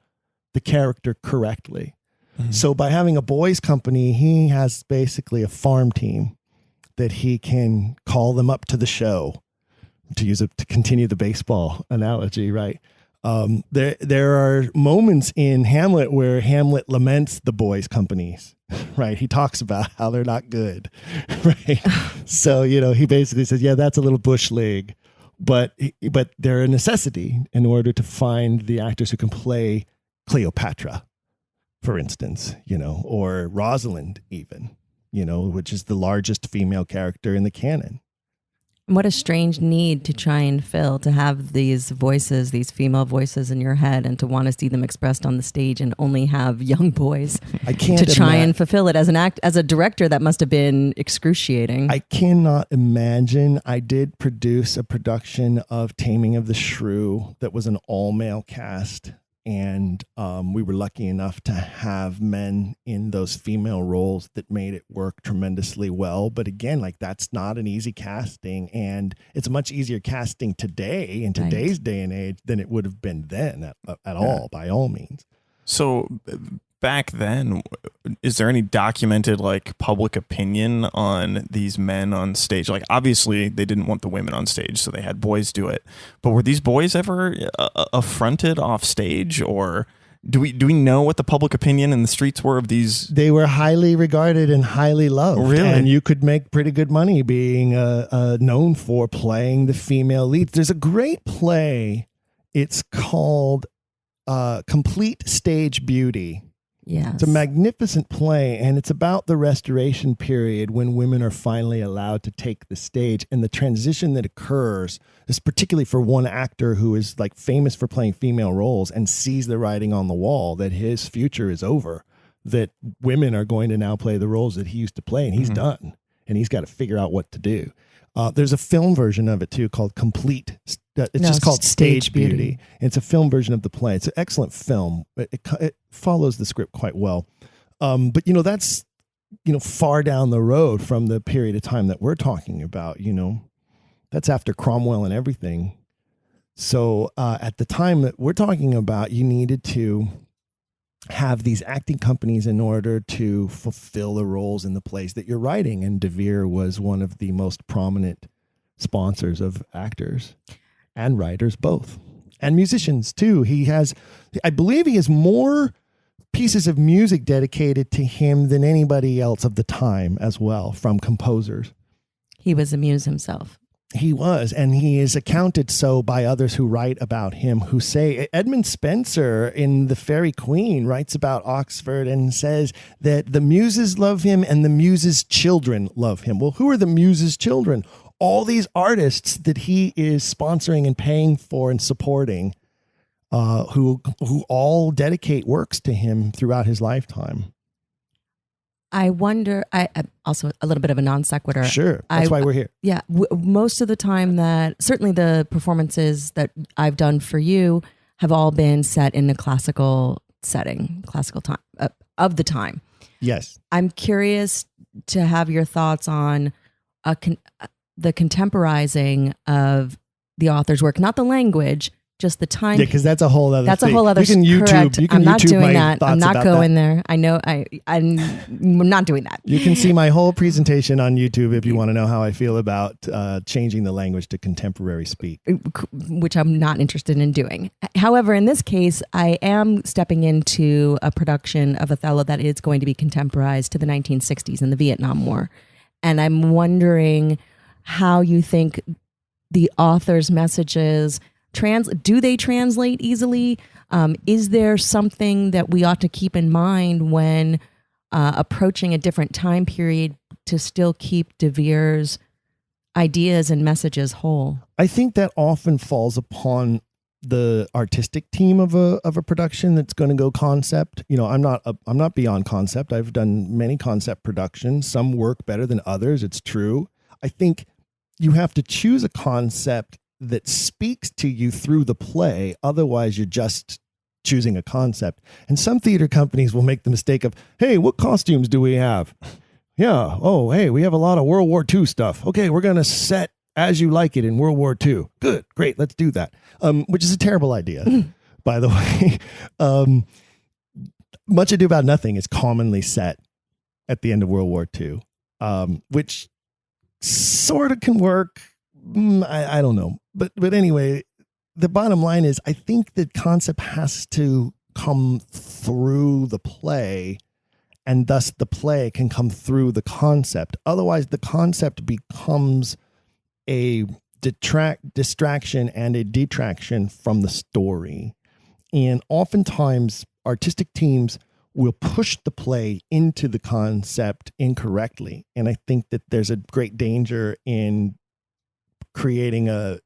the character correctly. Mm-hmm. So by having a boys company, he has basically a farm team that he can call them up to the show, to continue the baseball analogy, right? There are moments in Hamlet where Hamlet laments the boys' companies, right? He talks about how they're not good, right? So, he basically says, yeah, that's a little bush league, but they're a necessity in order to find the actors who can play Cleopatra, for instance, or Rosalind even, which is the largest female character in the canon. What a strange need to try and fill, to have these voices, these female voices in your head, and to want to see them expressed on the stage and only have young boys to try and fulfill it. As a director, that must have been excruciating. I cannot imagine. I did produce a production of Taming of the Shrew that was an all-male cast. And we were lucky enough to have men in those female roles that made it work tremendously well. But again, that's not an easy casting. And it's a much easier casting today, in today's day and age, than it would have been then at all, by all means. So back then, is there any documented public opinion on these men on stage? Obviously they didn't want the women on stage, so they had boys do it. But were these boys ever affronted off stage, or do we know what the public opinion in the streets were of these? They were highly regarded and highly loved. Really? And you could make pretty good money being known for playing the female leads. There's a great play. It's called Complete Stage Beauty. Yes. It's a magnificent play, and it's about the Restoration period when women are finally allowed to take the stage, and the transition that occurs is particularly for one actor who is famous for playing female roles and sees the writing on the wall that his future is over, that women are going to now play the roles that he used to play, and he's done, and he's got to figure out what to do. There's a film version of it too called Complete. It's just called Stage Beauty. It's a film version of the play. It's an excellent film. It follows the script quite well. But that's far down the road from the period of time that we're talking about. That's after Cromwell and everything. So at the time that we're talking about, you needed to have these acting companies in order to fulfill the roles in the plays that you're writing. And De Vere was one of the most prominent sponsors of actors and writers both, and musicians too. I believe he has more pieces of music dedicated to him than anybody else of the time as well, from composers. He was a muse himself. He was, and he is accounted so by others who write about him, who say, Edmund Spenser in The Faerie Queene writes about Oxford and says that the muses love him and the muses' children love him. Well, who are the muses' children? All these artists that he is sponsoring and paying for and supporting, who all dedicate works to him throughout his lifetime. I wonder, I also a little bit of a non sequitur. Sure. That's why we're here. Yeah. Most of the time that certainly the performances that I've done for you have all been set in a classical setting, classical time of the time. Yes. I'm curious to have your thoughts on the contemporizing of the author's work, not the language, just the time. Yeah, because that's a whole other. That's thing. a whole other. You can YouTube. Correct. You can I'm not YouTube doing my that. I'm thoughts not about going that. there. I know. I'm not doing that. You can see my whole presentation on YouTube if you want to know how I feel about changing the language to contemporary speak. Which I'm not interested in doing. However, in this case, I am stepping into a production of Othello that is going to be contemporized to the 1960s and the Vietnam War. And I'm wondering how you think the author's messages do they translate easily? Is there something that we ought to keep in mind when approaching a different time period to still keep De Vere's ideas and messages whole? I think that often falls upon the artistic team of a production that's going to go concept. You know, I'm not beyond concept. I've done many concept productions. Some work better than others. It's true. I think you have to choose a concept that speaks to you through the play. Otherwise, you're just choosing a concept. And some theater companies will make the mistake of, hey, what costumes do we have? Yeah. Oh, hey, we have a lot of World War II stuff. Okay, we're going to set As You Like It in World War II. Good. Great. Let's do that. Which is a terrible idea, by the way. Much Ado About Nothing is commonly set at the end of World War II, which sort of can work. I don't know. But anyway, the bottom line is I think the concept has to come through the play, and thus the play can come through the concept. Otherwise, the concept becomes a distraction and a detraction from the story. And oftentimes, artistic teams will push the play into the concept incorrectly. And I think that there's a great danger in creating a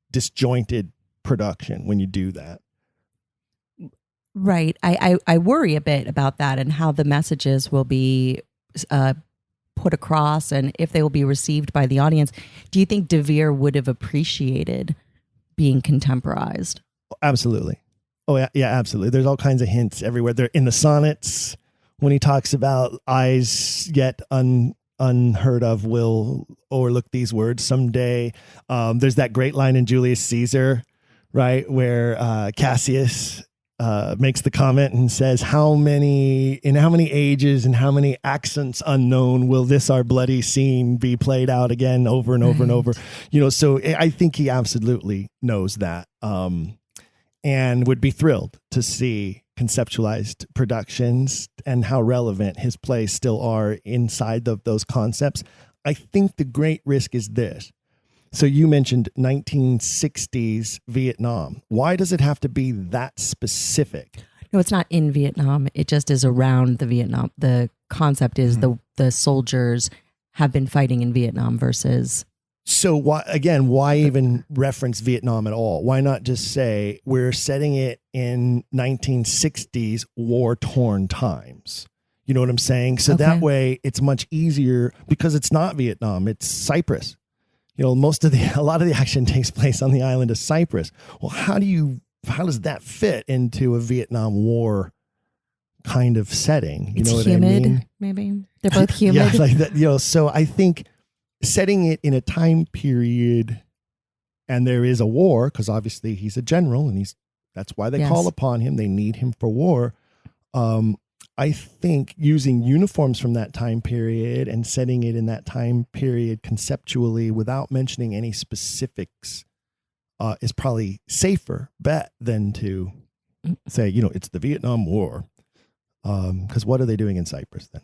disjointed production when you do that. Right. I worry a bit about that and how the messages will be put across and if they will be received by the audience. Do you think De Vere would have appreciated being contemporized? Absolutely. Oh, yeah, absolutely. There's all kinds of hints everywhere. They're in the sonnets when he talks about eyes yet unheard of will overlook these words someday. There's that great line in Julius Caesar, right, where Cassius makes the comment and says, in how many ages and how many accents unknown will this our bloody scene be played out again over and over and over? You know, so I think he absolutely knows that, and would be thrilled to see conceptualized productions and how relevant his plays still are inside of those concepts. I think the great risk is this. So you mentioned 1960s Vietnam. Why does it have to be that specific? No, it's not in Vietnam. It just is around the Vietnam. The concept is the soldiers have been fighting in Vietnam versus. So why even reference Vietnam at all? Why not just say we're setting it in 1960s war-torn times? You know what I'm saying? So that way it's much easier because it's not Vietnam, it's Cyprus. You know, a lot of the action takes place on the island of Cyprus. Well, how does that fit into a Vietnam War kind of setting? You It's know what humid, I mean? maybe. They're both humid. Yeah, like that. You know, so I think setting it in a time period, and there is a war, because obviously he's a general, and that's why they call upon him. They need him for war. I think using uniforms from that time period and setting it in that time period conceptually without mentioning any specifics is probably safer bet than to say, you know, it's the Vietnam War. Because what are they doing in Cyprus then?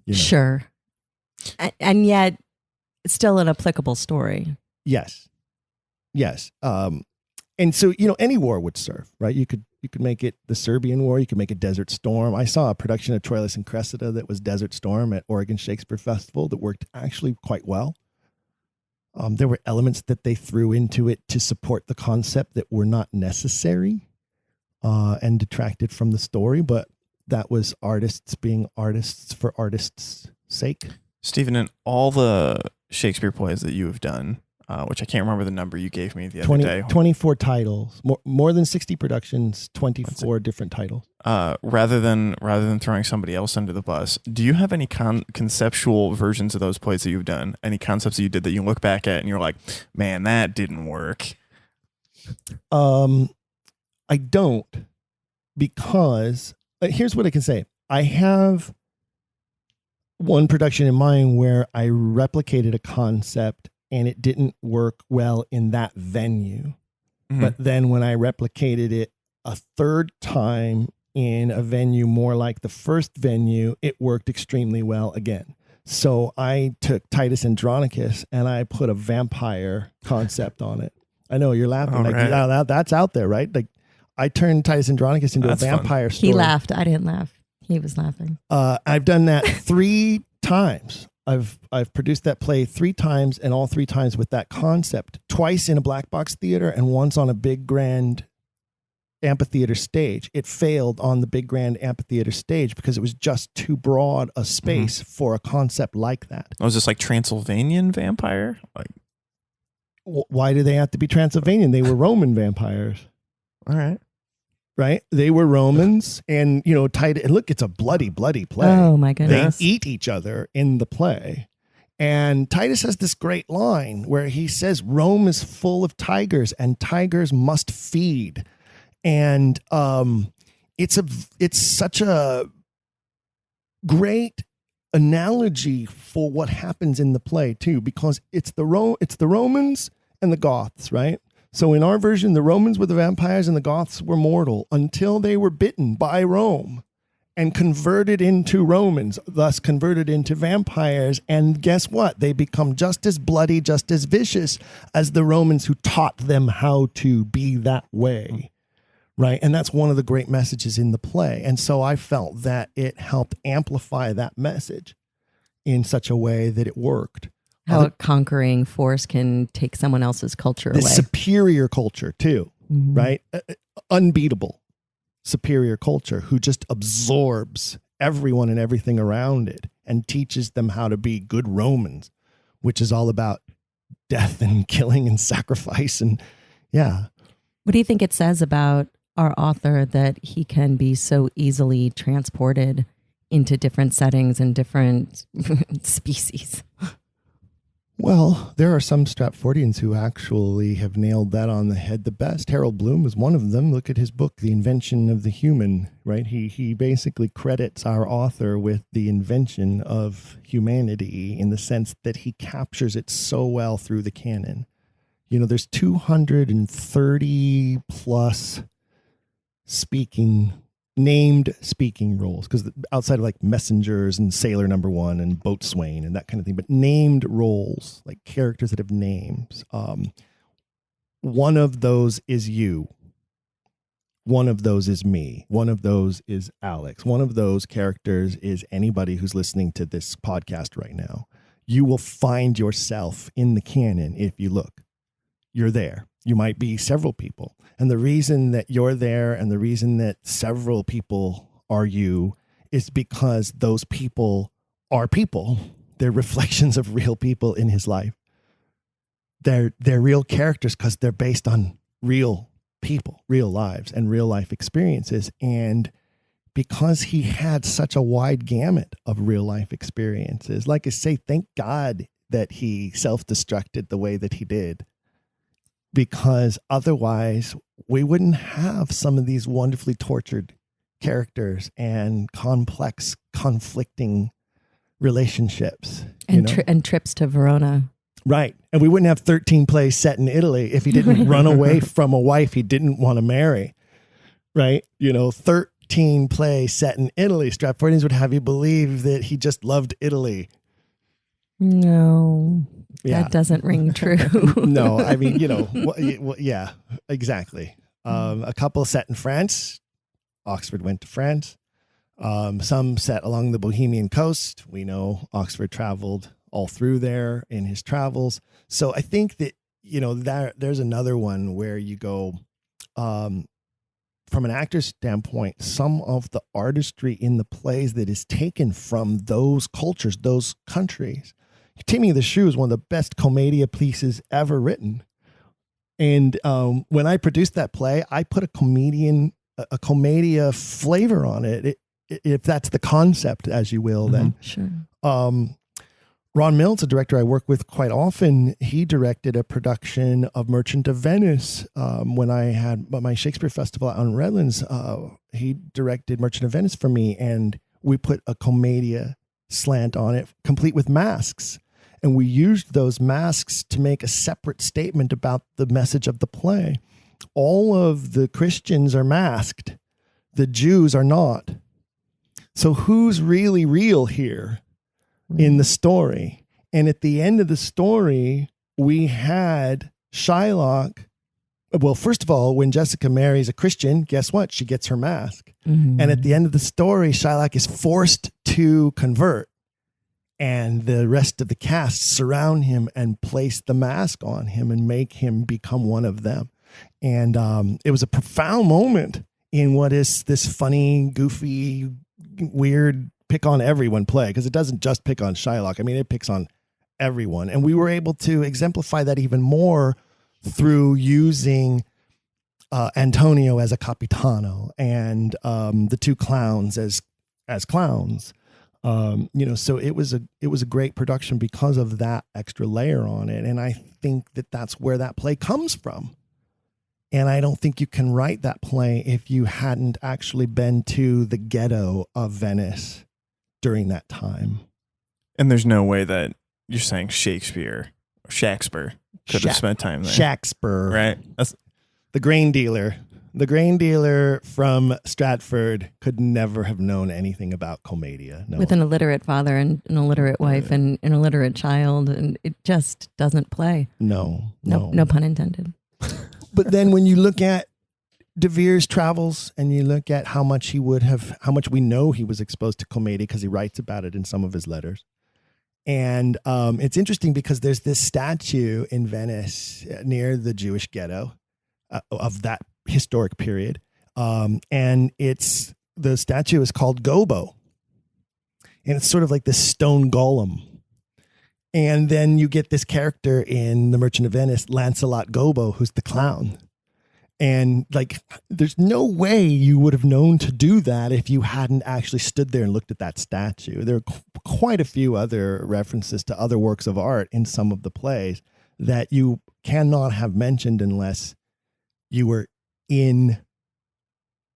You know? Sure. And yet it's still an applicable story. Yes. And so, you know, any war would serve, right? You could make it the Serbian War. You could make it Desert Storm. I saw a production of Troilus and Cressida that was Desert Storm at Oregon Shakespeare Festival that worked actually quite well. There were elements that they threw into it to support the concept that were not necessary and detracted from the story. But that was artists being artists for artists' sake. Stephen, in all the Shakespeare plays that you have done, which I can't remember the number you gave me the other day. 24 titles, more than 60 productions, 24 different titles. Rather than throwing somebody else under the bus, do you have any conceptual versions of those plays that you've done? Any concepts that you did that you look back at and you're like, man, that didn't work? I don't, because here's what I can say. I have one production in mind where I replicated a concept and it didn't work well in that venue. Mm-hmm. But then when I replicated it a third time in a venue more like the first venue, it worked extremely well again. So I took Titus Andronicus and I put a vampire concept on it. I know you're laughing. Like, right. That's out there, right? Like, I turned Titus Andronicus into a vampire story. He laughed. I didn't laugh. He was laughing. I've done that 3 times. I've produced that play 3 times, and all 3 times with that concept. Twice in a black box theater and once on a big grand amphitheater stage. It failed on the big grand amphitheater stage because it was just too broad a space for a concept like that. Was this like Transylvanian vampire? Like, why do they have to be Transylvanian? They were Roman vampires. All right. Right? They were Romans, and, Titus, and look, it's a bloody play. Oh my goodness. They eat each other in the play. And Titus has this great line where he says, Rome is full of tigers and tigers must feed. And it's such a great analogy for what happens in the play too, because it's the Romans and the Goths, right? So in our version, the Romans were the vampires and the Goths were mortal until they were bitten by Rome and converted into Romans, thus converted into vampires. And guess what? They become just as bloody, just as vicious as the Romans who taught them how to be that way. Right. And that's one of the great messages in the play. And so I felt that it helped amplify that message in such a way that it worked. How a conquering force can take someone else's culture away. Superior culture too, right? Unbeatable superior culture who just absorbs everyone and everything around it and teaches them how to be good Romans, which is all about death and killing and sacrifice. And yeah. What do you think it says about our author that he can be so easily transported into different settings and different species? Well, there are some Stratfordians who actually have nailed that on the head the best. Harold Bloom is one of them. Look at his book, The Invention of the Human, right? He basically credits our author with the invention of humanity in the sense that he captures it so well through the canon. There's 230 plus named speaking roles, because outside of like messengers and sailor number 1 and boatswain and that kind of thing, but named roles, like characters that have names. One of those is you. One of those is me. One of those is Alex. One of those characters is anybody who's listening to this podcast right now. You will find yourself in the canon if you look. You're there. You might be several people. And the reason that you're there and the reason that several people are you is because those people are people. They're reflections of real people in his life. They're real characters because they're based on real people, real lives, and real life experiences. And because he had such a wide gamut of real life experiences, like I say, thank God that he self-destructed the way that he did. Because otherwise we wouldn't have some of these wonderfully tortured characters and complex, conflicting relationships. And trips to Verona. Right. And we wouldn't have 13 plays set in Italy if he didn't run away from a wife he didn't want to marry. Right. 13 plays set in Italy. Stratfordians would have you believe that he just loved Italy. No. That doesn't ring true. No, I mean, yeah, exactly. A couple set in France. Oxford went to France. Some set along the Bohemian coast. We know Oxford traveled all through there in his travels. So I think that, there's another one where you go, from an actor's standpoint, some of the artistry in the plays that is taken from those cultures, those countries. Taming of the Shrew is one of the best commedia pieces ever written. And when I produced that play, I put a commedia flavor on it, if that's the concept, as you will, then. Sure. Ron Mills, a director I work with quite often, he directed a production of Merchant of Venice. When I had my Shakespeare festival out in Redlands, he directed Merchant of Venice for me, and we put a commedia slant on it, complete with masks. And we used those masks to make a separate statement about the message of the play. All of the Christians are masked. The Jews are not. So who's really real here in the story? And at the end of the story, we had Shylock. Well, first of all, when Jessica marries a Christian, guess what? She gets her mask. Mm-hmm. And at the end of the story, Shylock is forced to convert. And the rest of the cast surround him and place the mask on him and make him become one of them. And it was a profound moment in what is this funny, goofy, weird, pick on everyone play, because it doesn't just pick on Shylock. I mean, it picks on everyone. And we were able to exemplify that even more through using Antonio as a Capitano and the two clowns as clowns. So it was a great production because of that extra layer on it. And I think that that's where that play comes from. And I don't think you can write that play if you hadn't actually been to the ghetto of Venice during that time. And there's no way that you're saying Shakespeare could have spent time there. Shakespeare. Right? That's the grain dealer. The grain dealer from Stratford could never have known anything about commedia. No. With an illiterate father and an illiterate wife and an illiterate child, and it just doesn't play. No pun intended. But then when you look at De Vere's travels and you look at how much we know he was exposed to commedia, because he writes about it in some of his letters. And it's interesting because there's this statue in Venice near the Jewish ghetto of that historic period. And the statue is called Gobo. And it's sort of like this stone golem. And then you get this character in The Merchant of Venice, Lancelot Gobo, who's the clown. And like, there's no way you would have known to do that if you hadn't actually stood there and looked at that statue. There are quite a few other references to other works of art in some of the plays that you cannot have mentioned unless you were in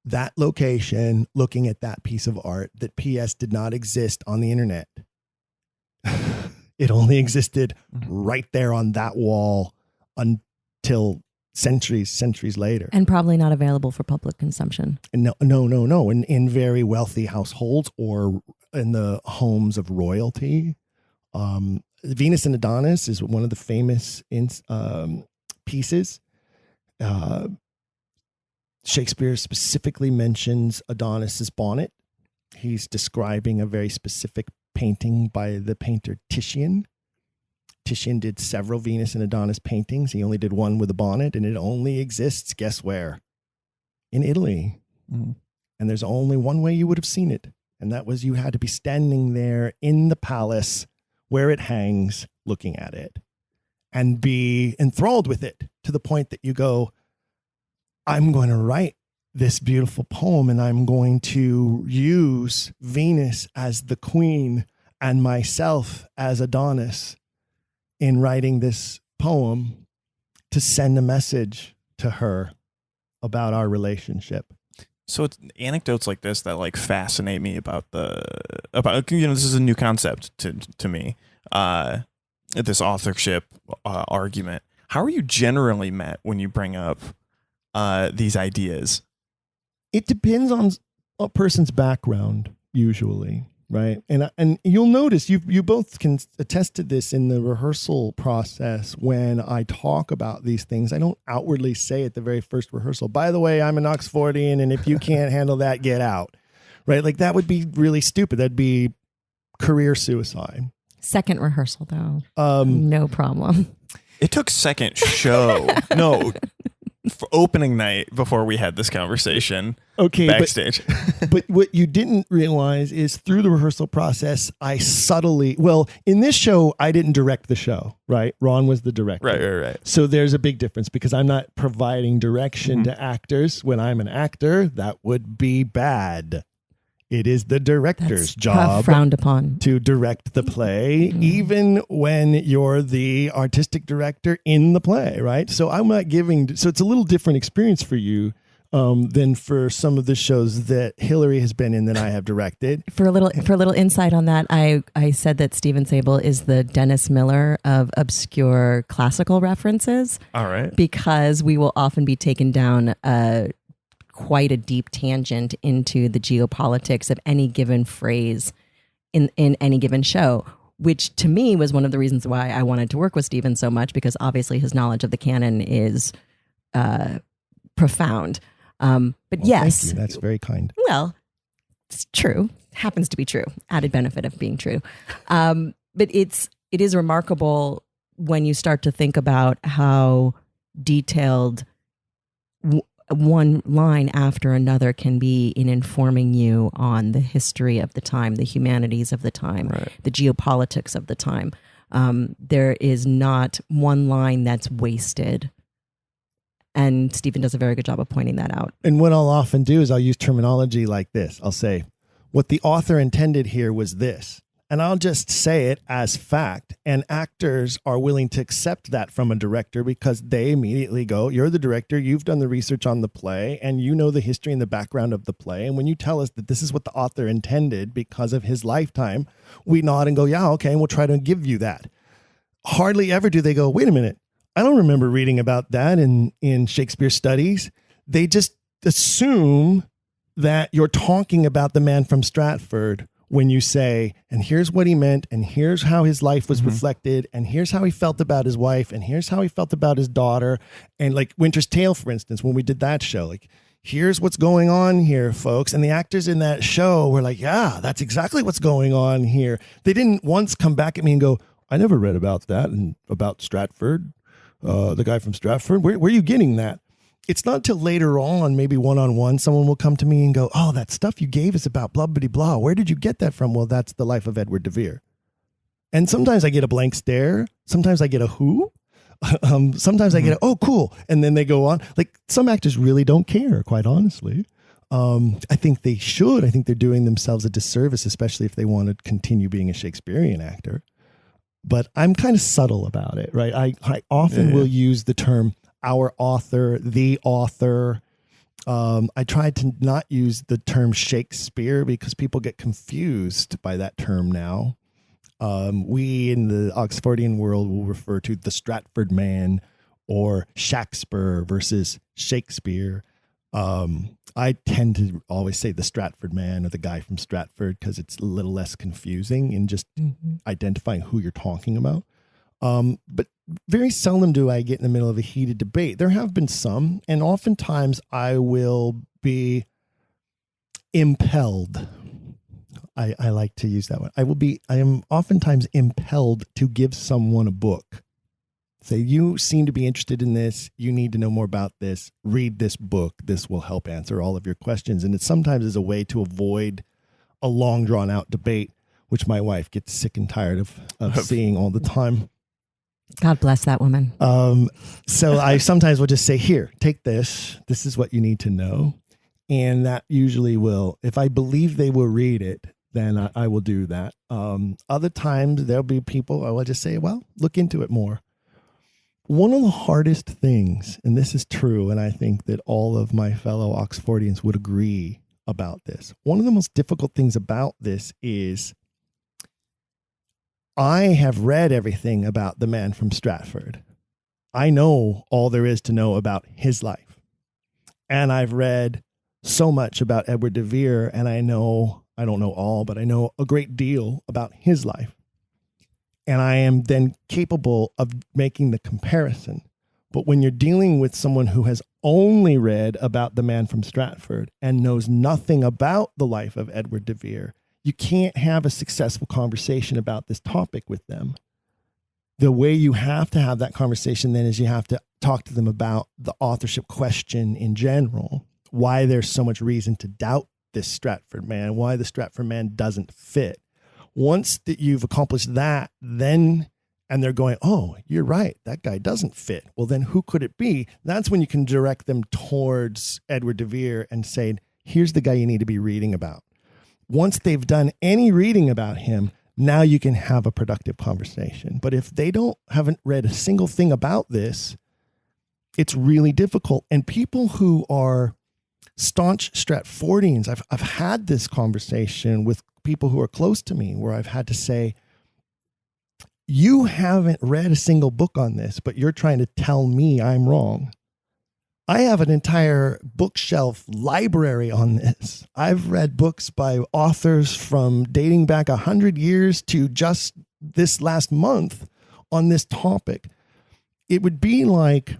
that location looking at that piece of art that P.S. did not exist on the internet. It only existed right there on that wall until centuries later. And probably not available for public consumption. No. In very wealthy households or in the homes of royalty. Venus and Adonis is one of the famous pieces. Shakespeare specifically mentions Adonis's bonnet. He's describing a very specific painting by the painter Titian. Titian did several Venus and Adonis paintings. He only did one with a bonnet, and it only exists, guess where? In Italy. Mm. And there's only one way you would have seen it, and that was you had to be standing there in the palace where it hangs, looking at it, and be enthralled with it to the point that you go, I'm going to write this beautiful poem, and I'm going to use Venus as the queen and myself as Adonis in writing this poem to send a message to her about our relationship. So it's anecdotes like this that like fascinate me about this is a new concept to me. This authorship argument. How are you generally met when you bring up these ideas? It depends on a person's background, usually, right? And you'll notice you both can attest to this in the rehearsal process. When I talk about these things, I don't outwardly say at the very first rehearsal, by the way, I'm an Oxfordian, and if you can't handle that, get out, right? Like that would be really stupid. That'd be career suicide. Second rehearsal, though, no problem. It took second show. No. for opening night before we had this conversation. Okay, backstage. But what you didn't realize is through the rehearsal process, I subtly, in this show, I didn't direct the show, right? Ron was the director. Right. So there's a big difference because I'm not providing direction to actors. When I'm an actor, that would be bad. It is the director's job frowned upon to direct the play, even when you're the artistic director in the play, right? So I'm not giving, so it's a little different experience for you than for some of the shows that Hilary has been in that I have directed. For a little insight on that, I said that Stephen Sable is the Dennis Miller of obscure classical references. All right. Because we will often be taken down quite a deep tangent into the geopolitics of any given phrase in any given show, which to me was one of the reasons why I wanted to work with Stephen so much, because obviously his knowledge of the canon is profound. But yes, thank you. That's very kind. Well, it's true. Happens to be true. Added benefit of being true. But it is remarkable when you start to think about how detailed one line after another can be in informing you on the history of the time, the humanities of the time, right, the geopolitics of the time. There is not one line that's wasted. And Stephen does a very good job of pointing that out. And what I'll often do is I'll use terminology like this. I'll say, what the author intended here was this. And I'll just say it as fact. And actors are willing to accept that from a director because they immediately go, you're the director, you've done the research on the play, and you know the history and the background of the play. And when you tell us that this is what the author intended because of his lifetime, we nod and go, yeah, okay, and we'll try to give you that. Hardly ever do they go, wait a minute, I don't remember reading about that in Shakespeare studies. They just assume that you're talking about the man from Stratford when you say, and here's what he meant, and here's how his life was reflected, and here's how he felt about his wife, and here's how he felt about his daughter. And like Winter's Tale, for instance, when we did that show, like, here's what's going on here, folks. And the actors in that show were like, yeah, that's exactly what's going on here. They didn't once come back at me and go, I never read about that and about Stratford, the guy from Stratford. Where are you getting that? It's not till later on, maybe one-on-one, someone will come to me and go, oh, that stuff you gave us about blah, blah, blah. Where did you get that from? Well, that's the life of Edward de Vere. And sometimes I get a blank stare. Sometimes I get a who? Sometimes I get a, oh, cool. And then they go on. Like, some actors really don't care, quite honestly. I think they should. I think they're doing themselves a disservice, especially if they want to continue being a Shakespearean actor. But I'm kind of subtle about it, right? I often will use the term our author, the author. I tried to not use the term Shakespeare because people get confused by that term now. We in the Oxfordian world will refer to the Stratford man or Shakespeare versus Shakespeare. I tend to always say the Stratford man or the guy from Stratford because it's a little less confusing in just identifying who you're talking about. But very seldom do I get in the middle of a heated debate. There have been some, and oftentimes I will be impelled. I like to use that one. I am oftentimes impelled to give someone a book. Say, you seem to be interested in this. You need to know more about this. Read this book. This will help answer all of your questions. And it sometimes is a way to avoid a long drawn out debate, which my wife gets sick and tired of seeing all the time. God bless that woman. So I sometimes will just say, here, take this. This is what you need to know. And that usually will, if I believe they will read it, then I will do that. Other times there'll be people, I will just say, well, look into it more. One of the hardest things, and this is true, and I think that all of my fellow Oxfordians would agree about this. One of the most difficult things about this is I have read everything about the man from Stratford. I know all there is to know about his life. And I've read so much about Edward de Vere, and I don't know all, but I know a great deal about his life. And I am then capable of making the comparison. But when you're dealing with someone who has only read about the man from Stratford and knows nothing about the life of Edward de Vere, you can't have a successful conversation about this topic with them. The way you have to have that conversation then is you have to talk to them about the authorship question in general, why there's so much reason to doubt this Stratford man, why the Stratford man doesn't fit. Once that you've accomplished that, then, and they're going, oh, you're right, that guy doesn't fit. Well, then who could it be? That's when you can direct them towards Edward de Vere and say, here's the guy you need to be reading about. Once they've done any reading about him, now you can have a productive conversation. But if they haven't read a single thing about this, it's really difficult. And people who are staunch Stratfordians, I've had this conversation with people who are close to me where I've had to say, you haven't read a single book on this, but you're trying to tell me I'm wrong. I have an entire bookshelf library on this. I've read books by authors from dating back 100 years to just this last month on this topic. It would be like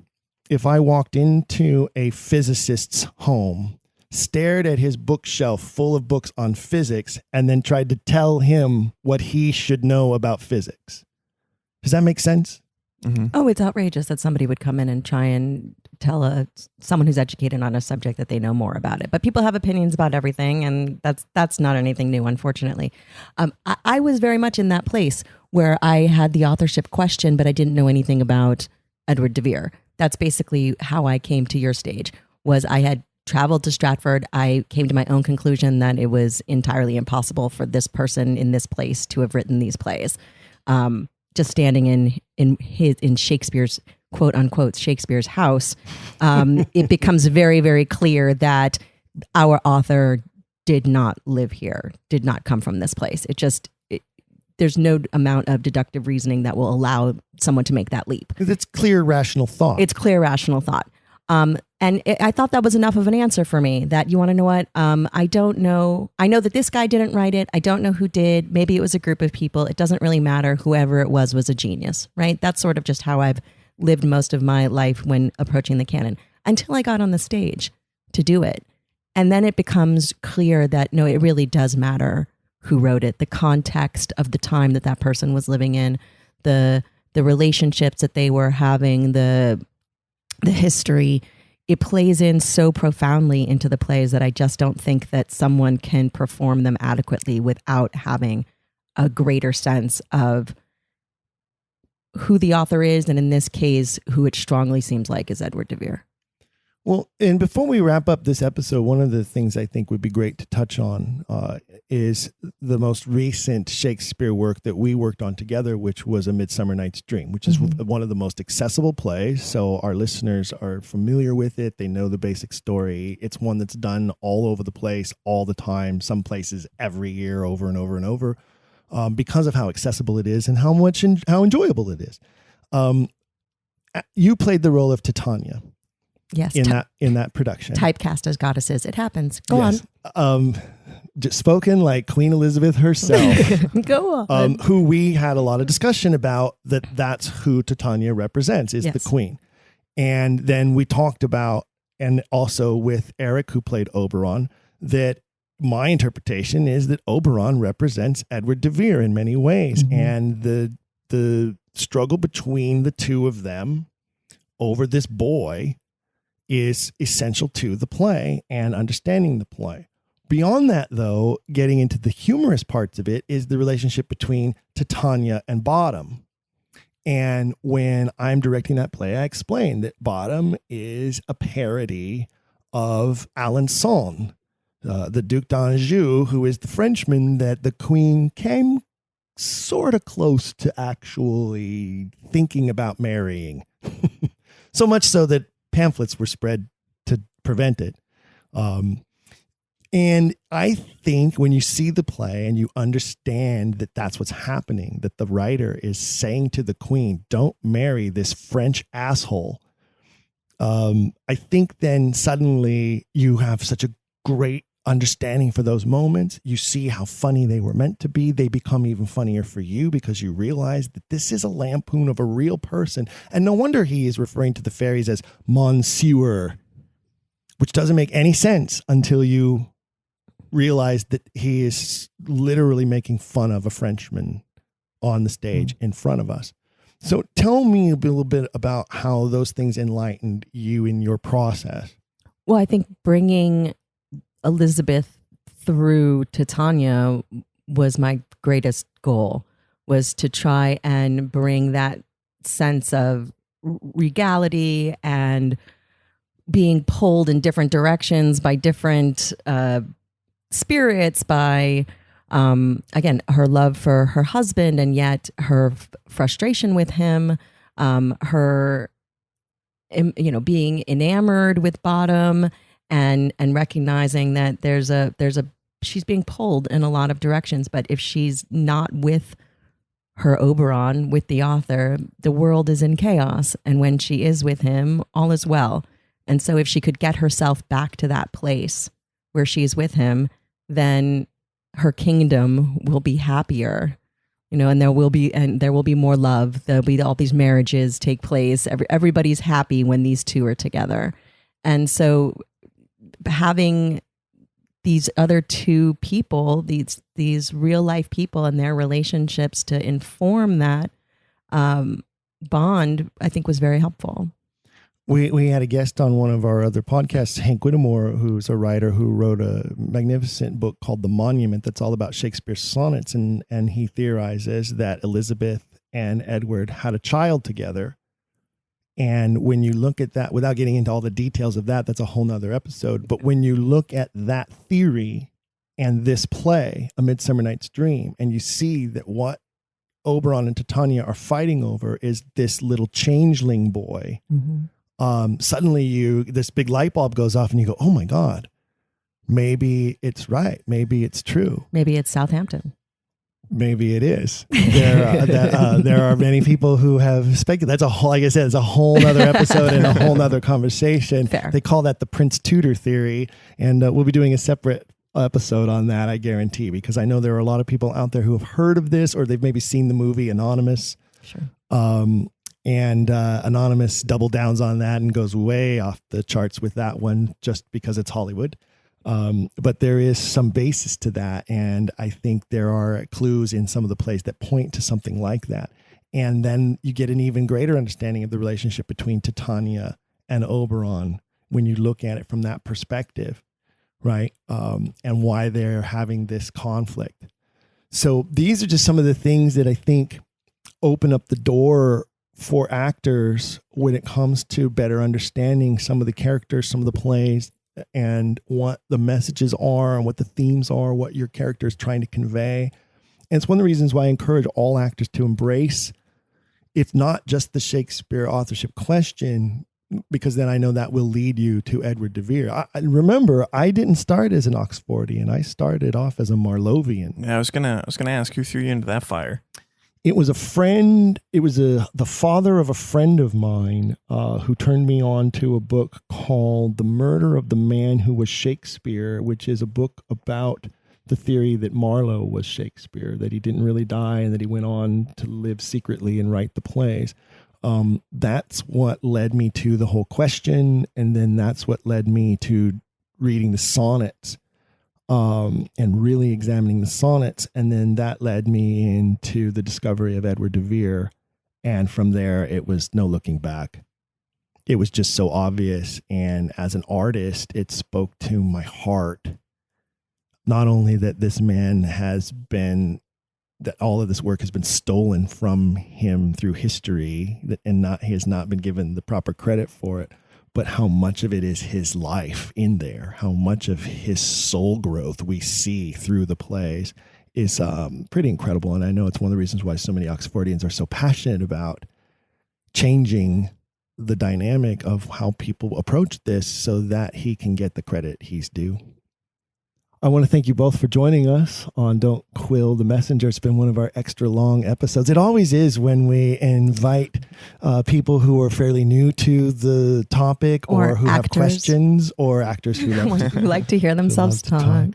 if I walked into a physicist's home, stared at his bookshelf full of books on physics, and then tried to tell him what he should know about physics. Does that make sense? Mm-hmm. Oh, it's outrageous that somebody would come in and try and tell someone who's educated on a subject that they know more about it. But people have opinions about everything, and that's not anything new, unfortunately. I was very much in that place where I had the authorship question, but I didn't know anything about Edward de Vere. That's basically how I came to your stage. Was I had traveled to Stratford. I came to my own conclusion that it was entirely impossible for this person in this place to have written these plays. Just standing in Shakespeare's, quote unquote, Shakespeare's house, it becomes very, very clear that our author did not live here, did not come from this place. There's no amount of deductive reasoning that will allow someone to make that leap. Because it's clear, rational thought. It's clear, rational thought. I thought that was enough of an answer for me, that, you want to know what? I don't know. I know that this guy didn't write it. I don't know who did. Maybe it was a group of people. It doesn't really matter. Whoever it was a genius, right? That's sort of just how I've lived most of my life when approaching the canon, until I got on the stage to do it. And then it becomes clear that, no, it really does matter who wrote it, the context of the time that person was living in, the relationships that they were having, the history. It plays in so profoundly into the plays that I just don't think that someone can perform them adequately without having a greater sense of who the author is, and in this case, who it strongly seems like is Edward de Vere. Well, and before we wrap up this episode, one of the things I think would be great to touch on is the most recent Shakespeare work that we worked on together, which was A Midsummer Night's Dream, which is one of the most accessible plays. So our listeners are familiar with it. They know the basic story. It's one that's done all over the place, all the time, some places every year, over and over and over, because of how accessible it is and how enjoyable it is. You played the role of Titania. Yes, in that production, typecast as goddesses. It happens. Go on. Just spoken like Queen Elizabeth herself. Go on. Who we had a lot of discussion about. That's who Titania represents, is the Queen. And then we talked about, and also with Eric, who played Oberon, that my interpretation is that Oberon represents Edward de Vere in many ways, and the struggle between the two of them over this boy is essential to the play and understanding the play. Beyond that, though, getting into the humorous parts of it is the relationship between Titania and Bottom. And when I'm directing that play, I explain that Bottom is a parody of Alençon, the Duc d'Anjou, who is the Frenchman that the Queen came sort of close to actually thinking about marrying. So much so that pamphlets were spread to prevent it. And I think when you see the play and you understand that that's what's happening, that the writer is saying to the Queen, don't marry this French asshole. I think then suddenly you have such a great understanding for those moments. You see how funny they were meant to be. They become even funnier for you because you realize that this is a lampoon of a real person. And no wonder he is referring to the fairies as Monsieur, which doesn't make any sense until you realize that he is literally making fun of a Frenchman on the stage in front of us. So tell me a little bit about how those things enlightened you in your process. Well, I think bringing Elizabeth through Titania was my greatest goal, was to try and bring that sense of regality and being pulled in different directions by different spirits, by again, her love for her husband, and yet her frustration with him, her being enamored with Bottom, and recognizing that there's a she's being pulled in a lot of directions, but if she's not with her Oberon, with the author, the world is in chaos, and when she is with him, all is well. And so if she could get herself back to that place where she's with him, then her kingdom will be happier, and there will be more love. There'll be all these marriages take place. Everybody's happy when these two are together. And so having these other two people, these real life people and their relationships to inform that bond, I think was very helpful. We had a guest on one of our other podcasts, Hank Whittemore, who's a writer who wrote a magnificent book called The Monument that's all about Shakespeare's sonnets. And he theorizes that Elizabeth and Edward had a child together. And when you look at that, without getting into all the details of that, that's a whole nother episode. But when you look at that theory and this play, A Midsummer Night's Dream, and you see that what Oberon and Titania are fighting over is this little changeling boy. Mm-hmm. Suddenly this big light bulb goes off and you go, oh my God, maybe it's right. Maybe it's true. Maybe it's Southampton. Maybe it is. There are many people who have speculated. That's like I said, it's a whole nother episode and a whole nother conversation. Fair. They call that the Prince Tudor theory. And we'll be doing a separate episode on that, I guarantee, because I know there are a lot of people out there who have heard of this, or they've maybe seen the movie Anonymous. Sure. And Anonymous double downs on that and goes way off the charts with that one just because it's Hollywood. But there is some basis to that. And I think there are clues in some of the plays that point to something like that. And then you get an even greater understanding of the relationship between Titania and Oberon when you look at it from that perspective, right? And why they're having this conflict. So these are just some of the things that I think open up the door for actors when it comes to better understanding some of the characters, some of the plays, and what the messages are and what the themes are, what your character is trying to convey. And it's one of the reasons why I encourage all actors to embrace, if not just the Shakespeare authorship question, because then I know that will lead you to Edward de Vere. I remember, I didn't start as an Oxfordian. I started off as a Marlovian. Yeah, I was gonna ask who threw you into that fire. It was a friend. It was the father of a friend of mine who turned me on to a book called The Murder of the Man Who Was Shakespeare, which is a book about the theory that Marlowe was Shakespeare, that he didn't really die and that he went on to live secretly and write the plays. That's what led me to the whole question. And then that's what led me to reading the sonnets. And really examining the sonnets. And then that led me into the discovery of Edward de Vere. And from there, it was no looking back. It was just so obvious. And as an artist, it spoke to my heart. Not only that this man that all of this work has been stolen from him through history, and he has not been given the proper credit for it, but how much of it is his life in there, how much of his soul growth we see through the plays is pretty incredible. And I know it's one of the reasons why so many Oxfordians are so passionate about changing the dynamic of how people approach this so that he can get the credit he's due. I want to thank you both for joining us on Don't Quill the Messenger. It's been one of our extra long episodes. It always is when we invite people who are fairly new to the topic or who have questions, or actors who like to hear themselves talk.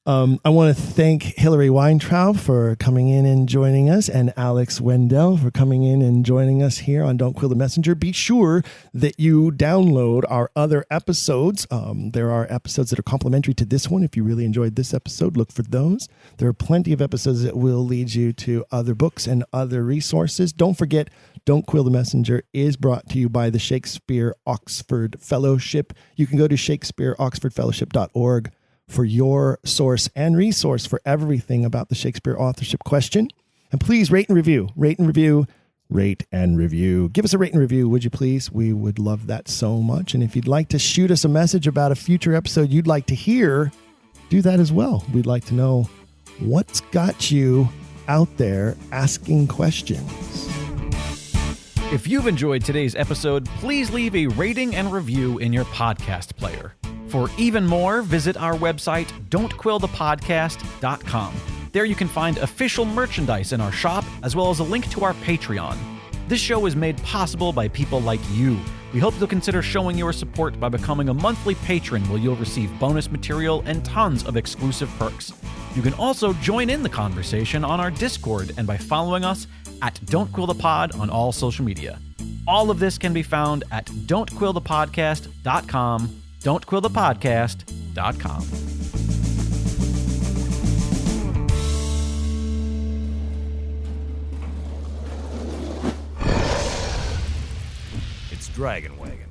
I want to thank Hilary Weintraub for coming in and joining us, and Alex Wendel for coming in and joining us here on Don't Quill the Messenger. Be sure that you download our other episodes. There are episodes that are complementary to this one. If you really enjoyed this episode, look for those. There are plenty of episodes that will lead you to other books and other resources. Don't forget, Don't Quill the Messenger is brought to you by the Shakespeare Oxford Fellowship. You can go to shakespeareoxfordfellowship.org for your source and resource for everything about the Shakespeare authorship question. And please rate and review. Give us a rate and review, would you please? We would love that so much. And if you'd like to shoot us a message about a future episode you'd like to hear, do that as well. We'd like to know what's got you out there asking questions. If you've enjoyed today's episode, please leave a rating and review in your podcast player. For even more, visit our website, don'tquillthepodcast.com. There you can find official merchandise in our shop, as well as a link to our Patreon. This show is made possible by people like you. We hope you'll consider showing your support by becoming a monthly patron, where you'll receive bonus material and tons of exclusive perks. You can also join in the conversation on our Discord and by following us at Don't Quill the Pod on all social media. All of this can be found at don'tquillthepodcast.com. don'tquillthepodcast.com. It's Dragon Wagon.